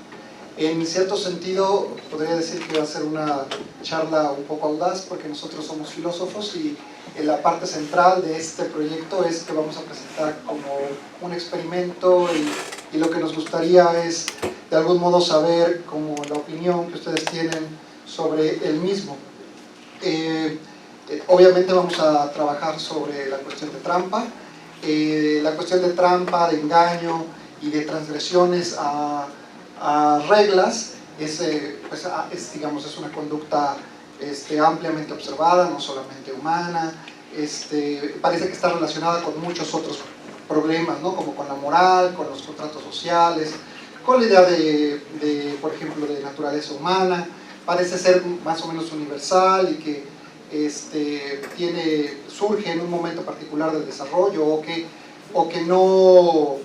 En cierto sentido, podría decir que va a ser una charla un poco audaz porque nosotros somos filósofos y la parte central de este proyecto es que vamos a presentar como un experimento y lo que nos gustaría es de algún modo saber como la opinión que ustedes tienen sobre el mismo. Obviamente vamos a trabajar sobre la cuestión de trampa, de engaño y de transgresiones a reglas digamos, es una conducta ampliamente observada, no solamente humana, parece que está relacionada con muchos otros problemas, ¿no? Como con la moral, con los contratos sociales, con la idea por ejemplo, de naturaleza humana. Parece ser más o menos universal y que surge en un momento particular del desarrollo o que no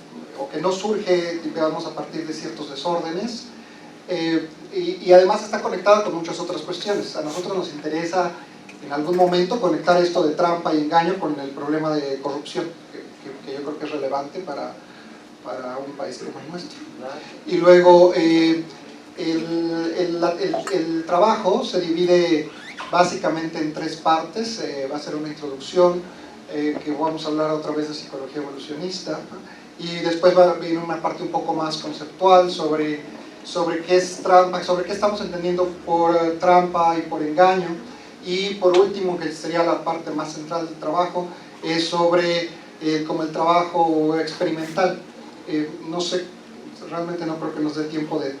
surge, digamos, a partir de ciertos desórdenes, y además está conectada con muchas otras cuestiones. A nosotros nos interesa en algún momento conectar esto de trampa y engaño con el problema de corrupción, que yo creo que es relevante para un país como el nuestro. Y luego el trabajo se divide básicamente en 3 partes. Va a ser una introducción, que vamos a hablar otra vez de psicología evolucionista, y después va a venir una parte un poco más conceptual sobre qué es trampa, sobre qué estamos entendiendo por trampa y por engaño, y por último, que sería la parte más central del trabajo, es sobre como el trabajo experimental. No sé, realmente no creo que nos dé tiempo de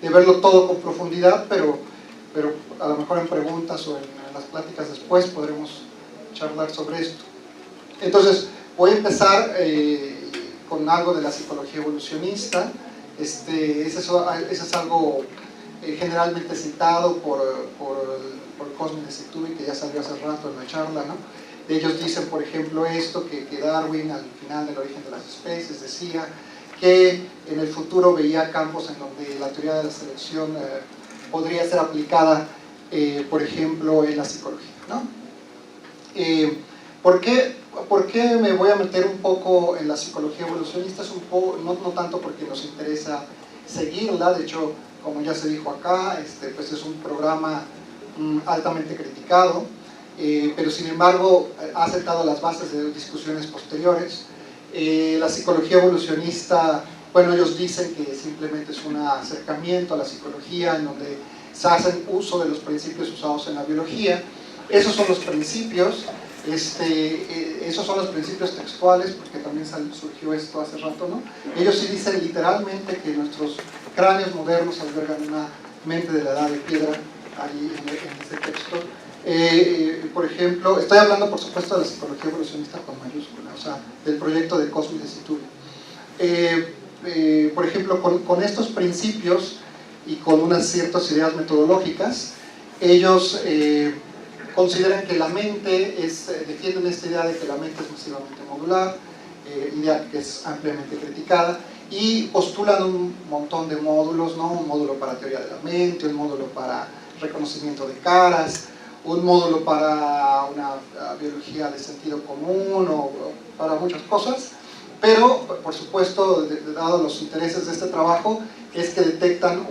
verlo todo con profundidad, pero a lo mejor en preguntas o en las pláticas después podremos charlar sobre esto. Entonces, voy a empezar con algo de la psicología evolucionista. Ese es algo generalmente citado por Cosmin de Situbi, que ya salió hace rato en la charla, ¿no? Ellos dicen, por ejemplo, que Darwin, al final del origen de las especies, decía que en el futuro veía campos en donde la teoría de la selección podría ser aplicada, por ejemplo, en la psicología, ¿no? ¿Por qué me voy a meter un poco en la psicología evolucionista? Es un poco, no tanto porque nos interesa seguirla, de hecho, como ya se dijo acá, pues es un programa altamente criticado, pero sin embargo ha sentado las bases de discusiones posteriores. La psicología evolucionista, bueno, ellos dicen que simplemente es un acercamiento a la psicología en donde se hacen uso de los principios usados en la biología. Esos son los principios, esos son los principios textuales, porque también surgió esto hace rato, ¿no? Ellos sí dicen literalmente que nuestros cráneos modernos albergan una mente de la edad de piedra, allí en ese texto. Por ejemplo, estoy hablando por supuesto de la psicología evolucionista con mayúscula, o sea, del proyecto de Cosmin de Situbi. Por ejemplo, con estos principios y con unas ciertas ideas metodológicas, ellos consideran que la mente defienden esta idea de que la mente es masivamente modular, idea que es ampliamente criticada, y postulan un montón de módulos, ¿no? Un módulo para teoría de la mente, un módulo para reconocimiento de caras, un módulo para una biología de sentido común o para muchas cosas, pero por supuesto, dado los intereses de este trabajo, es que detectan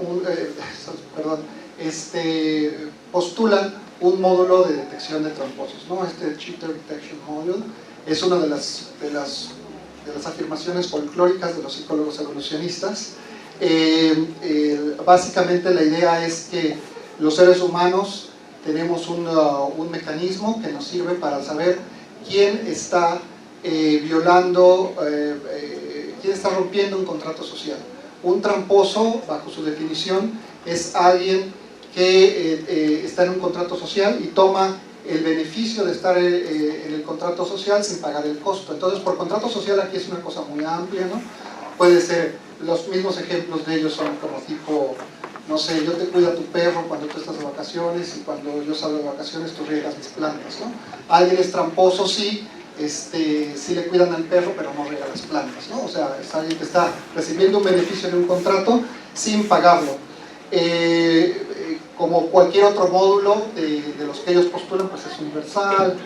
postulan un módulo de detección de tramposos, ¿no? Este Cheater Detection Module es una de las afirmaciones folclóricas de los psicólogos evolucionistas. Básicamente la idea es que los seres humanos tenemos un mecanismo que nos sirve para saber quién está violando, quién está rompiendo un contrato social. Un tramposo, bajo su definición, es alguien que está en un contrato social y toma el beneficio de estar en el contrato social sin pagar el costo. Entonces, por contrato social aquí es una cosa muy amplia, ¿no? Puede ser, los mismos ejemplos de ellos son como tipo, no sé, yo te cuido a tu perro cuando tú estás de vacaciones y cuando yo salgo de vacaciones tú riegas mis plantas, ¿no? Alguien es tramposo, sí, sí le cuidan al perro pero no riega las plantas, ¿no? O sea, es alguien que está recibiendo un beneficio de un contrato sin pagarlo. Como cualquier otro módulo de los que ellos postulan, pues es universal,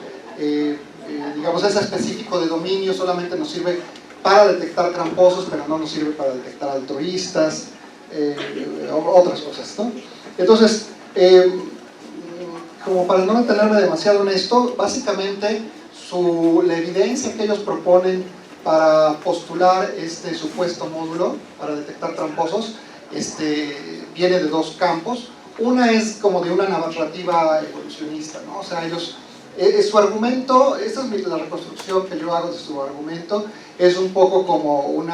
digamos es específico de dominio, solamente nos sirve para detectar tramposos, pero no nos sirve para detectar altruistas, otras cosas, ¿no? Entonces, como para no detenerme demasiado en esto, básicamente la evidencia que ellos proponen para postular este supuesto módulo para detectar tramposos viene de dos campos. Una es como de una narrativa evolucionista, ¿no? O sea, ellos, su argumento, esta es la reconstrucción que yo hago de su argumento, es un poco como un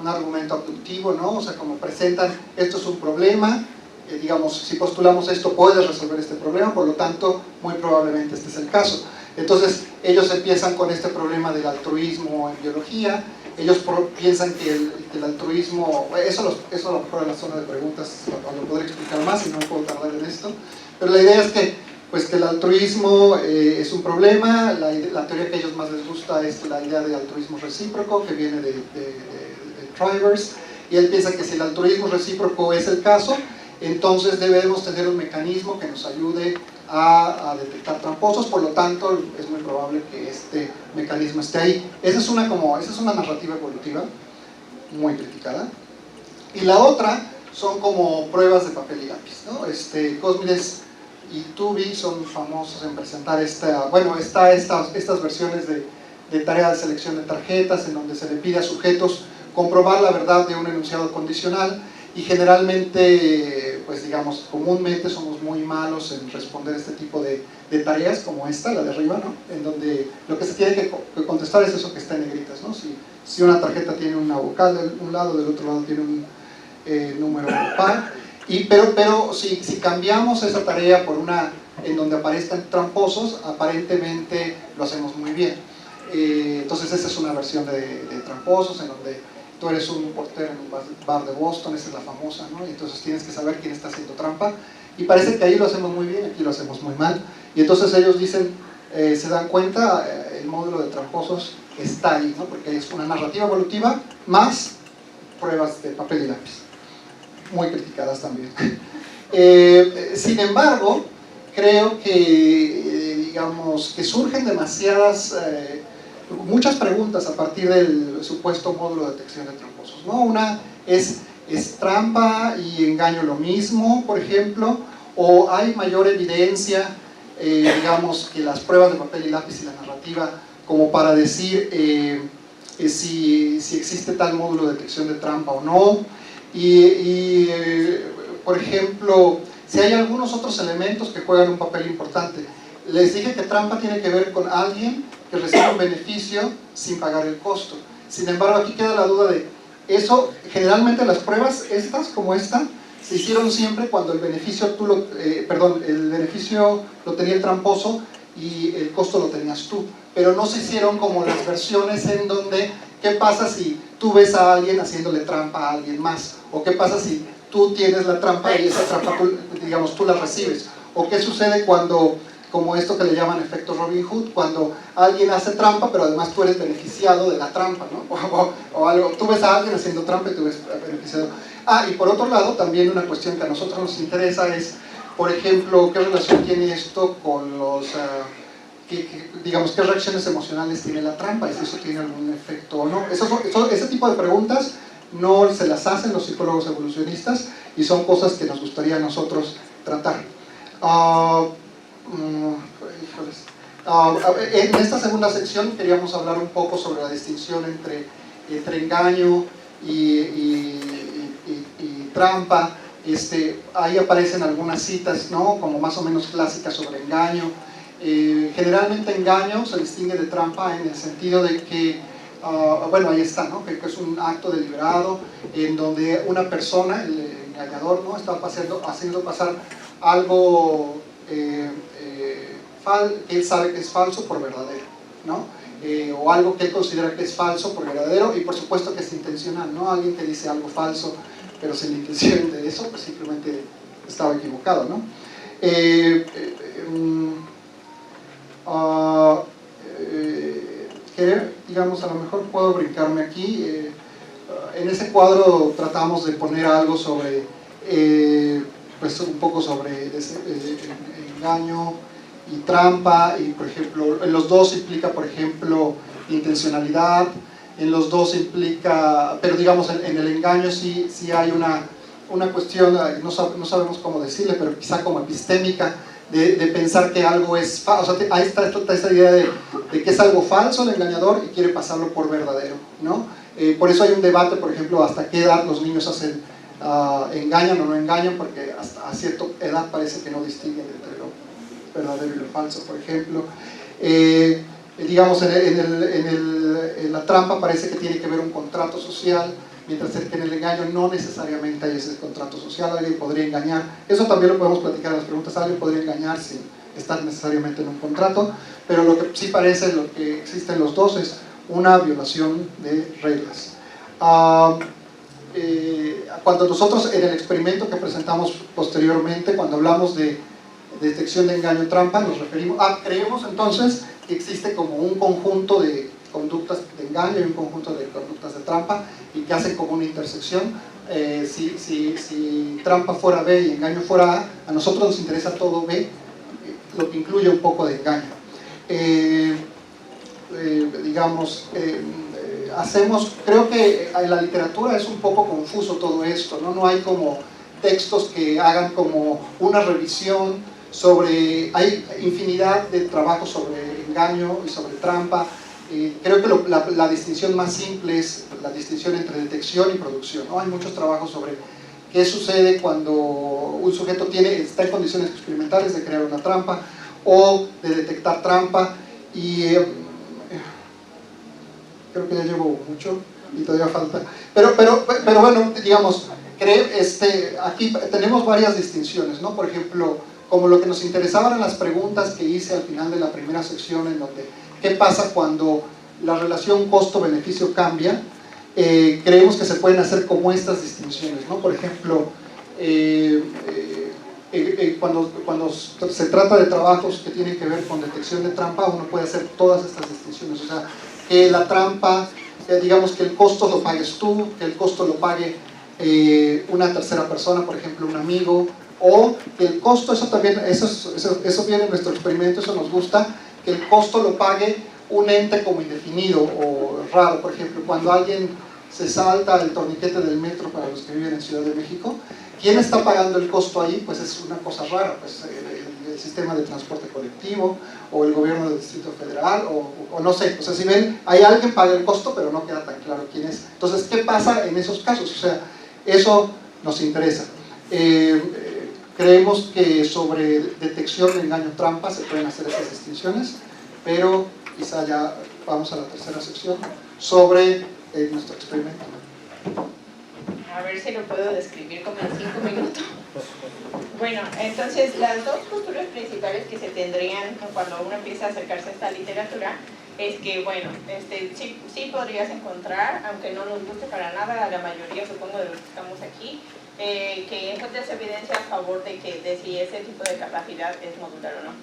argumento abductivo, ¿no? O sea, como presentan, esto es un problema, digamos, si postulamos esto puedes resolver este problema, por lo tanto, muy probablemente este es el caso. Entonces, ellos empiezan con este problema del altruismo en biología. Ellos piensan que el altruismo, eso a lo mejor en la zona de preguntas lo podré explicar más y no me puedo tardar en esto, pero la idea es que, pues, que el altruismo es un problema. La teoría que a ellos más les gusta es la idea de altruismo recíproco, que viene de Travers, y él piensa que si el altruismo recíproco es el caso, entonces debemos tener un mecanismo que nos ayude a detectar tramposos, por lo tanto es muy probable que este mecanismo esté ahí. Esa es una narrativa evolutiva muy criticada. Y la otra son como pruebas de papel y lápiz, ¿no? Cosmides y Tooby son famosos en presentar estas versiones de tarea de selección de tarjetas, en donde se le pide a sujetos comprobar la verdad de un enunciado condicional. Y generalmente, pues digamos, comúnmente somos muy malos en responder este tipo de tareas como esta, la de arriba, ¿no? En donde lo que se tiene que contestar es eso que está en negritas, ¿no? Si una tarjeta tiene una vocal de un lado, del otro lado tiene un número par, pero si cambiamos esa tarea por una en donde aparezcan tramposos, aparentemente lo hacemos muy bien. Entonces esa es una versión de tramposos en donde tú eres un portero en un bar de Boston, esa es la famosa, ¿no? Y entonces tienes que saber quién está haciendo trampa, y parece que ahí lo hacemos muy bien, aquí lo hacemos muy mal, y entonces ellos dicen, se dan cuenta, el módulo de tramposos está ahí, ¿no? Porque es una narrativa evolutiva más pruebas de papel y lápiz, muy criticadas también. Sin embargo, creo que, digamos, que surgen muchas preguntas a partir del supuesto módulo de detección de tramposos, ¿no? Una ¿es trampa y engaño lo mismo, por ejemplo? ¿O hay mayor evidencia, digamos, que las pruebas de papel y lápiz y la narrativa como para decir si existe tal módulo de detección de trampa o no? Por ejemplo, si hay algunos otros elementos que juegan un papel importante. Les dije que trampa tiene que ver con alguien que recibe un beneficio sin pagar el costo. Sin embargo, aquí queda la duda de eso. Generalmente las pruebas estas, como esta, se hicieron siempre cuando el beneficio el beneficio lo tenía el tramposo y el costo lo tenías tú. Pero no se hicieron como las versiones en donde, ¿qué pasa si tú ves a alguien haciéndole trampa a alguien más? ¿O qué pasa si tú tienes la trampa y esa trampa tú la recibes? ¿O qué sucede cuando, como esto que le llaman efecto Robin Hood, cuando alguien hace trampa pero además tú eres beneficiado de la trampa, ¿no? O algo, tú ves a alguien haciendo trampa y tú eres beneficiado. Y por otro lado, también una cuestión que a nosotros nos interesa es, por ejemplo, ¿qué relación tiene esto con los, digamos, qué reacciones emocionales tiene la trampa? ¿Y si eso tiene algún efecto o no? Ese tipo de preguntas no se las hacen los psicólogos evolucionistas y son cosas que nos gustaría a nosotros tratar. En esta segunda sección queríamos hablar un poco sobre la distinción entre engaño y trampa. Ahí aparecen algunas citas, ¿no?, como más o menos clásicas sobre engaño. Generalmente engaño se distingue de trampa en el sentido de que, bueno, ahí está, ¿no?, que es un acto deliberado en donde una persona, el engañador, ¿no?, está haciendo pasar algo que él sabe que es falso por verdadero, ¿no? O algo que él considera que es falso por verdadero, y por supuesto que es intencional, ¿no? Alguien que dice algo falso pero sin la intención de eso, pues simplemente estaba equivocado, ¿no? Digamos, a lo mejor puedo brincarme aquí. En ese cuadro tratamos de poner algo sobre, pues un poco sobre engaño y trampa, y por ejemplo, en los dos implica, por ejemplo, intencionalidad, en los dos implica, pero digamos en el engaño sí hay una cuestión, no sabemos cómo decirle, pero quizá como epistémica, de pensar que algo es falso. O sea, ahí está esta idea de que es algo falso el engañador y quiere pasarlo por verdadero, ¿no? Por eso hay un debate, por ejemplo, hasta qué edad los niños engañan o no engañan, porque hasta a cierta edad parece que no distinguen entre lo verdadero y lo falso, por ejemplo. Digamos, en la trampa parece que tiene que haber un contrato social, mientras que en el engaño no necesariamente hay ese contrato social. Alguien podría engañar, eso también lo podemos platicar en las preguntas, alguien podría engañar sin estar necesariamente en un contrato, pero lo que sí parece, lo que existe en los dos, es una violación de reglas. Cuando nosotros en el experimento que presentamos posteriormente, cuando hablamos de detección de engaño y trampa, nos referimos creemos entonces que existe como un conjunto de conductas de engaño y un conjunto de conductas de trampa, y que hacen como una intersección. Si trampa fuera B y engaño fuera A nosotros nos interesa todo B, lo que incluye un poco de engaño. Digamos, creo que en la literatura es un poco confuso todo esto, ¿no? No hay como textos que hagan como una revisión sobre, hay infinidad de trabajos sobre engaño y sobre trampa. Creo que la distinción más simple es la distinción entre detección y producción, ¿no? Hay muchos trabajos sobre qué sucede cuando un sujeto está en condiciones experimentales de crear una trampa o de detectar trampa, y creo que ya llevo mucho y todavía falta, pero bueno, digamos, aquí tenemos varias distinciones, ¿no? Por ejemplo, como lo que nos interesaban en las preguntas que hice al final de la primera sección, en donde ¿qué pasa cuando la relación costo-beneficio cambia? Creemos que se pueden hacer como estas distinciones, ¿no? Por ejemplo, cuando se trata de trabajos que tienen que ver con detección de trampa, uno puede hacer todas estas distinciones. O sea, que la trampa, digamos que el costo lo pagues tú, que el costo lo pague una tercera persona, por ejemplo un amigo, o que el costo, eso viene en nuestro experimento, eso nos gusta, que el costo lo pague un ente como indefinido o raro. Por ejemplo, cuando alguien se salta el torniquete del metro, para los que viven en Ciudad de México, ¿quién está pagando el costo ahí? Pues es una cosa rara, pues el sistema de transporte colectivo, o el gobierno del Distrito Federal, o no sé. O sea, si ven, hay alguien que paga el costo, pero no queda tan claro quién es. Entonces, ¿qué pasa en esos casos? O sea, eso nos interesa. Creemos que sobre detección de engaño trampa se pueden hacer esas distinciones, pero quizá ya vamos a la tercera sección sobre nuestro experimento. A ver si lo puedo describir como en 5 minutos. Bueno, entonces las dos posturas principales que se tendrían cuando uno empieza a acercarse a esta literatura es que, bueno, sí podrías encontrar, aunque no nos guste para nada a la mayoría, supongo, de los que estamos aquí, que encuentres evidencia a favor de si ese tipo de capacidad es modular o no.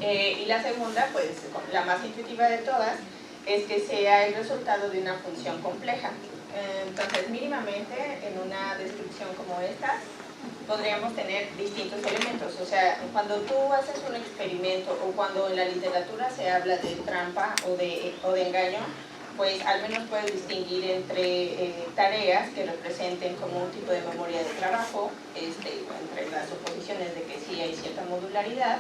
Y la segunda, pues la más intuitiva de todas, es que sea el resultado de una función compleja. Entonces, mínimamente, en una descripción como esta, podríamos tener distintos elementos. O sea, cuando tú haces un experimento o cuando en la literatura se habla de trampa o de engaño, pues al menos puedes distinguir entre tareas que representen como un tipo de memoria de trabajo, entre las suposiciones de que sí hay cierta modularidad,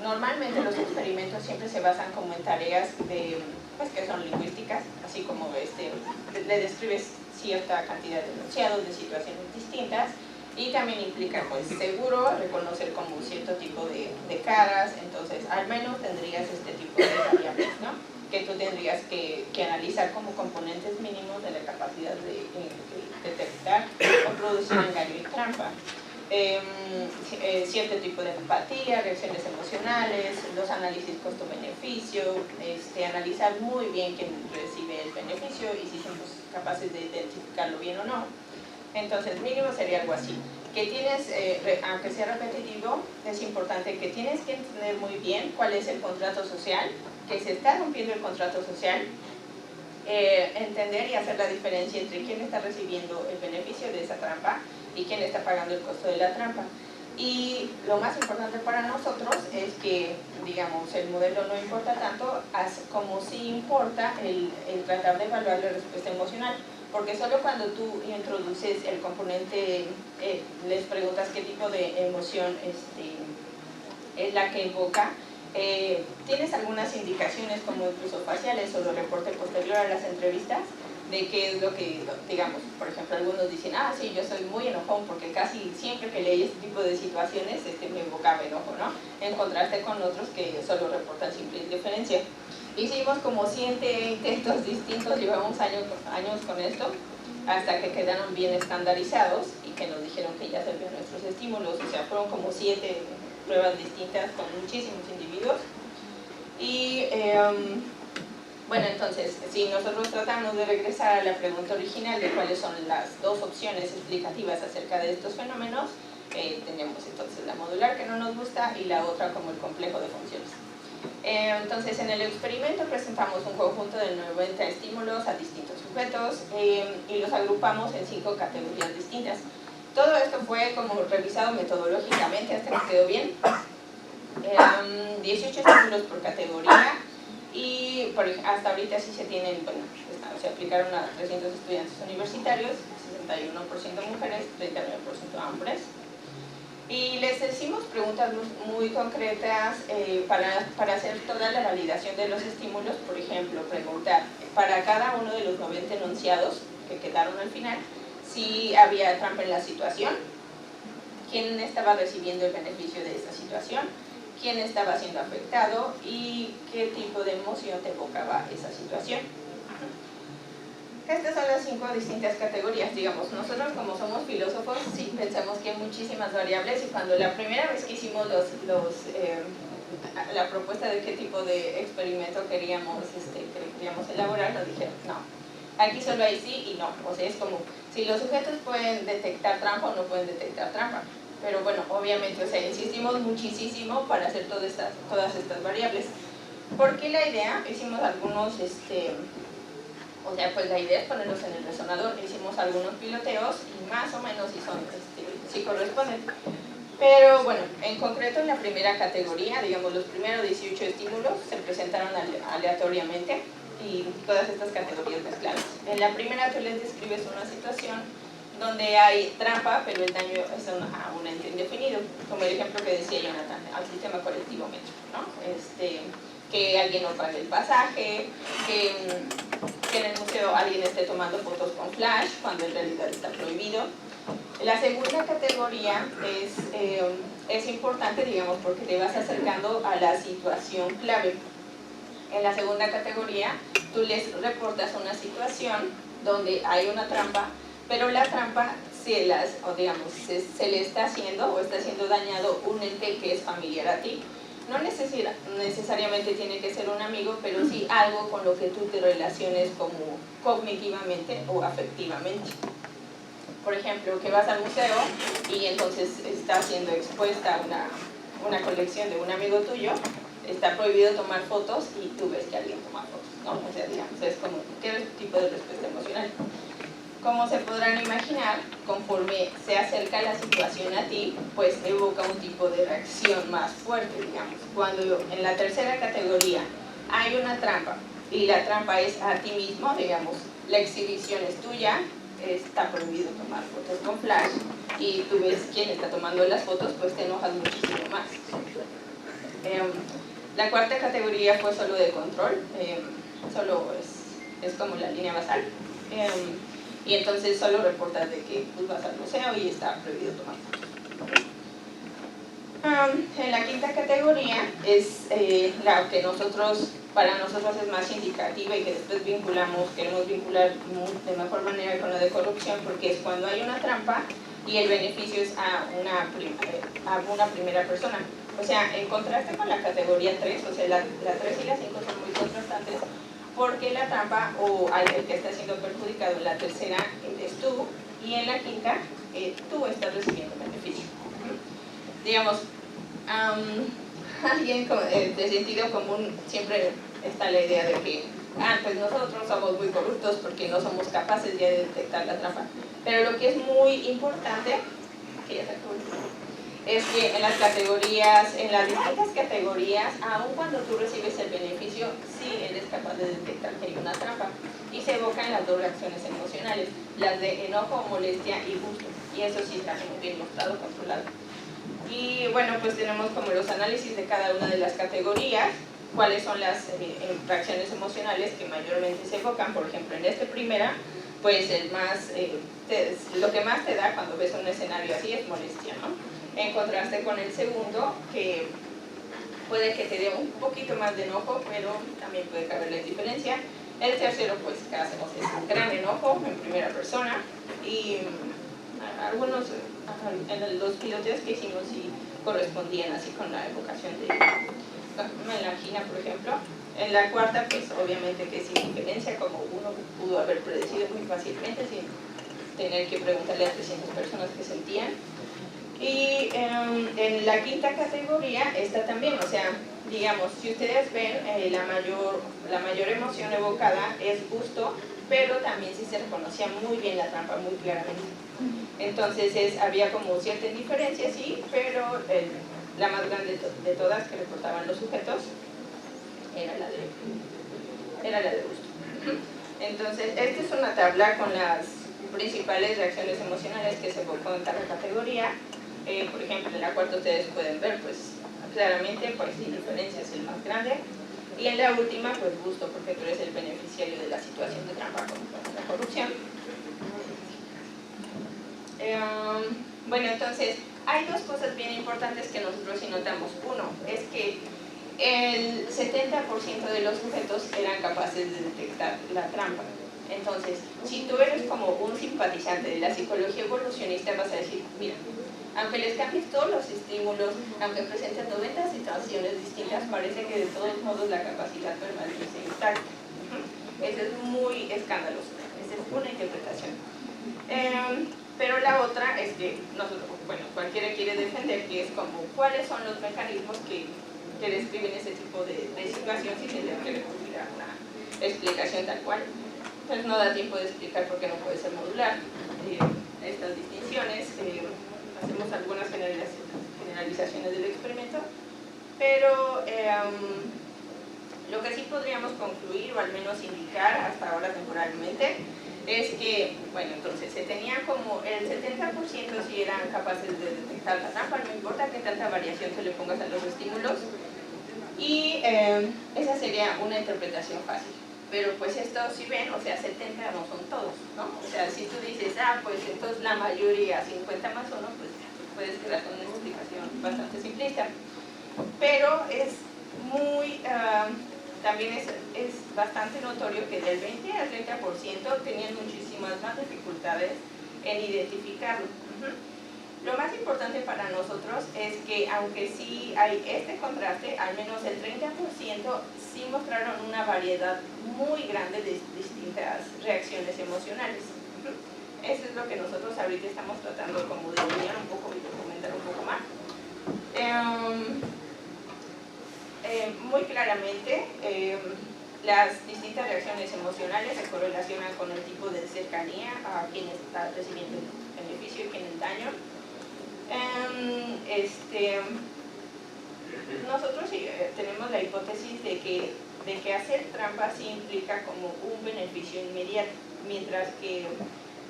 Normalmente los experimentos siempre se basan como en tareas de, pues, que son lingüísticas, así como le describes cierta cantidad de enunciados de situaciones distintas, y también implica, pues, seguro reconocer como cierto tipo de caras. Entonces al menos tendrías este tipo de variables, ¿no?, que tú tendrías que analizar como componentes mínimos de la capacidad de detectar o producir engaño y trampa. Cierto tipo de empatía, reacciones emocionales, los análisis costo-beneficio, analizar muy bien quién recibe el beneficio y si somos capaces de identificarlo bien o no. Entonces mínimo sería algo así, que tienes, aunque sea repetitivo, es importante que tienes que entender muy bien cuál es el contrato social, que se está rompiendo el contrato social, entender y hacer la diferencia entre quién está recibiendo el beneficio de esa trampa y quién está pagando el costo de la trampa. Y lo más importante para nosotros es que, digamos, el modelo no importa tanto como sí importa el tratar de evaluar la respuesta emocional, porque solo cuando tú introduces el componente, les preguntas qué tipo de emoción es la que invoca, tienes algunas indicaciones como incluso faciales o el reporte posterior a las entrevistas de qué es lo que, digamos, por ejemplo, algunos dicen, ah, sí, yo soy muy enojón porque casi siempre que leí este tipo de situaciones me invocaba enojo, ¿no? En contraste con otros que solo reportan simple indiferencia. Hicimos como 7 intentos distintos, llevamos años con esto, hasta que quedaron bien estandarizados y que nos dijeron que ya servían nuestros estímulos. O sea, fueron como 7 pruebas distintas con muchísimos individuos. Y bueno, entonces, si nosotros tratamos de regresar a la pregunta original de cuáles son las 2 opciones explicativas acerca de estos fenómenos, tenemos entonces la modular, que no nos gusta, y la otra como el complejo de funciones. Entonces, en el experimento presentamos un conjunto de 90 estímulos a distintos sujetos y los agrupamos en 5 categorías distintas. Todo esto fue como revisado metodológicamente hasta que quedó bien. 18 estímulos por categoría y hasta ahorita sí se tienen, bueno, se aplicaron a 300 estudiantes universitarios, 61% mujeres, 39% hombres. Y les hicimos preguntas muy concretas para hacer toda la validación de los estímulos. Por ejemplo, preguntar para cada uno de los 90 enunciados que quedaron al final si había trampa en la situación, quién estaba recibiendo el beneficio de esa situación, quién estaba siendo afectado y qué tipo de emoción te evocaba esa situación. Estas son las 5 distintas categorías. Digamos, nosotros como somos filósofos sí pensamos que hay muchísimas variables, y cuando la primera vez que hicimos la propuesta de qué tipo de experimento queríamos elaborar, nos dijeron no, aquí solo hay sí y no. O sea, es como si los sujetos pueden detectar trampa o no pueden detectar trampa. Pero bueno, obviamente, o sea, insistimos muchísimo para hacer todas estas variables. ¿Por qué la idea? Hicimos algunos, o sea, pues la idea es ponerlos en el resonador. Hicimos algunos piloteos y más o menos sí corresponden. Pero bueno, en concreto en la primera categoría, digamos, los primeros 18 estímulos se presentaron aleatoriamente y todas estas categorías mezcladas. En la primera tú les describes una situación donde hay trampa, pero el daño es a un ente indefinido, como el ejemplo que decía Jonathan, al sistema colectivo métrico, ¿no? Que alguien no pague el pasaje, que en el museo alguien esté tomando fotos con flash, cuando en realidad está prohibido. La segunda categoría es importante, digamos, porque te vas acercando a la situación clave. En la segunda categoría, tú les reportas una situación donde hay una trampa, pero la trampa se le está haciendo o está siendo dañado un ente que es familiar a ti. No necesariamente tiene que ser un amigo, pero sí algo con lo que tú te relaciones como cognitivamente o afectivamente. Por ejemplo, que vas al museo y entonces está siendo expuesta una colección de un amigo tuyo, está prohibido tomar fotos y tú ves que alguien toma fotos, ¿no? O sea, digamos, es como, ¿qué tipo de respuesta emocional? Como se podrán imaginar, conforme se acerca la situación a ti, pues evoca un tipo de reacción más fuerte, digamos. Cuando en la tercera categoría hay una trampa y la trampa es a ti mismo, digamos, la exhibición es tuya, está prohibido tomar fotos con flash y tú ves quién está tomando las fotos, pues te enojas muchísimo más. La cuarta categoría fue solo de control, solo es como la línea basal. Y entonces solo reportas de que pues, vas al museo y está prohibido tomar fotos. En la quinta categoría es la que para nosotros es más indicativa y que después queremos vincular de mejor manera con la de corrupción, porque es cuando hay una trampa y el beneficio es a una primera persona. O sea, en contraste con la categoría 3, o sea, la 3 y la 5 son muy contrastantes, porque la trampa o el que está siendo perjudicado en la tercera eres tú, y en la quinta tú estás recibiendo beneficio. Digamos, alguien de sentido común siempre está la idea de que pues nosotros somos muy corruptos porque no somos capaces ya de detectar la trampa. Pero lo que es muy importante, es que en las distintas categorías, aun cuando tú recibes el beneficio, sí eres capaz de detectar que hay una trampa. Y se evocan las dos reacciones emocionales, las de enojo, molestia y gusto. Y eso sí está muy bien mostrado, controlado. Y bueno, pues tenemos como los análisis de cada una de las categorías, cuáles son las reacciones emocionales que mayormente se evocan. Por ejemplo, en esta primera, pues lo que más te da cuando ves un escenario así es molestia, ¿no? En contraste con el segundo, que puede que te dé un poquito más de enojo, pero también puede caberle diferencia. El tercero, pues, que hacemos es un gran enojo en primera persona, y algunos en los piloteos que hicimos sí correspondían así con la evocación de melanina, por ejemplo. En la cuarta, pues obviamente que es indiferencia, como uno pudo haber predecido muy fácilmente sin tener que preguntarle a 300 personas qué sentían. Y en la quinta categoría está también, o sea, digamos, si ustedes ven, la mayor emoción evocada es gusto, pero también sí se reconocía muy bien la trampa, muy claramente. Entonces había como cierta indiferencia, sí, pero la más grande de todas que reportaban los sujetos era la de gusto. Entonces, esta es una tabla con las principales reacciones emocionales que se evocó en cada categoría. Por ejemplo, en la cuarta ustedes pueden ver, pues, claramente, pues, indiferencia es el más grande. Y en la última, pues, gusto, porque tú eres el beneficiario de la situación de trampa con la corrupción. Bueno, entonces, hay dos cosas bien importantes que nosotros sí notamos. Uno, es que el 70% de los sujetos eran capaces de detectar la trampa. Entonces, si tú eres como un simpatizante de la psicología evolucionista, vas a decir, mira, aunque les cambies todos los estímulos, aunque presenten 90 situaciones distintas, parece que de todos modos la capacidad permanece intacta. Eso es muy escandaloso. Esa es una interpretación. Pero la otra es que nosotros, bueno, cualquiera quiere defender que es como cuáles son los mecanismos que describen ese tipo de situación sin tener que recurrir a una explicación tal cual. Pues no da tiempo de explicar por qué no puede ser modular estas distinciones. Hacemos algunas generalizaciones del experimento, pero lo que sí podríamos concluir, o al menos indicar hasta ahora temporalmente, es que, bueno, entonces se tenía como el 70% si eran capaces de detectar la trampa, no importa qué tanta variación se le pongas a los estímulos, y esa sería una interpretación fácil. Pero pues esto, si ven, o sea, 70 no son todos, ¿no? O sea, si tú dices, pues entonces la mayoría, 50 más 1, pues puedes quedar con una explicación bastante simplista. Pero es muy, también es bastante notorio que del 20 al 30% tenían muchísimas más dificultades en identificarlo. Lo más importante para nosotros es que, aunque sí hay este contraste, al menos el 30% sí mostraron una variedad muy grande de distintas reacciones emocionales. Eso es lo que nosotros ahorita estamos tratando como de delinear un poco y documentar un poco más. Muy claramente, las distintas reacciones emocionales se correlacionan con el tipo de cercanía a quien está recibiendo el beneficio y quien el daño. Nosotros tenemos la hipótesis de que hacer trampa sí implica como un beneficio inmediato, mientras que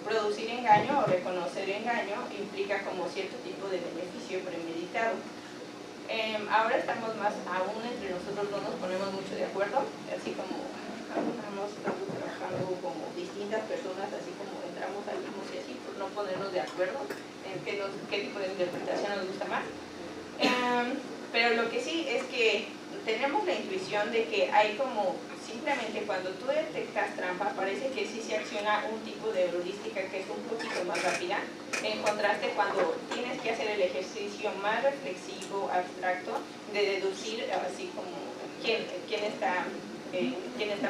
producir engaño o reconocer engaño implica como cierto tipo de beneficio premeditado. Ahora estamos más, aún entre nosotros no nos ponemos mucho de acuerdo, así como estamos trabajando como distintas personas, así como entramos al mismo y así, por no ponernos de acuerdo en qué tipo de interpretación nos gusta más. Pero lo que sí es que tenemos la intuición de que hay como, simplemente cuando tú detectas trampa, parece que sí se acciona un tipo de heurística que es un poquito más rápida, en contraste cuando tienes que hacer el ejercicio más reflexivo, abstracto, de deducir así como quién está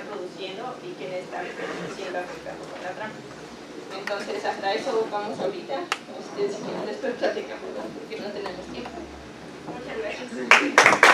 produciendo y quién está siendo afectado con la trampa. Entonces, hasta eso vamos ahorita. Si quieren, después platicamos, porque no tenemos tiempo. Muchas gracias.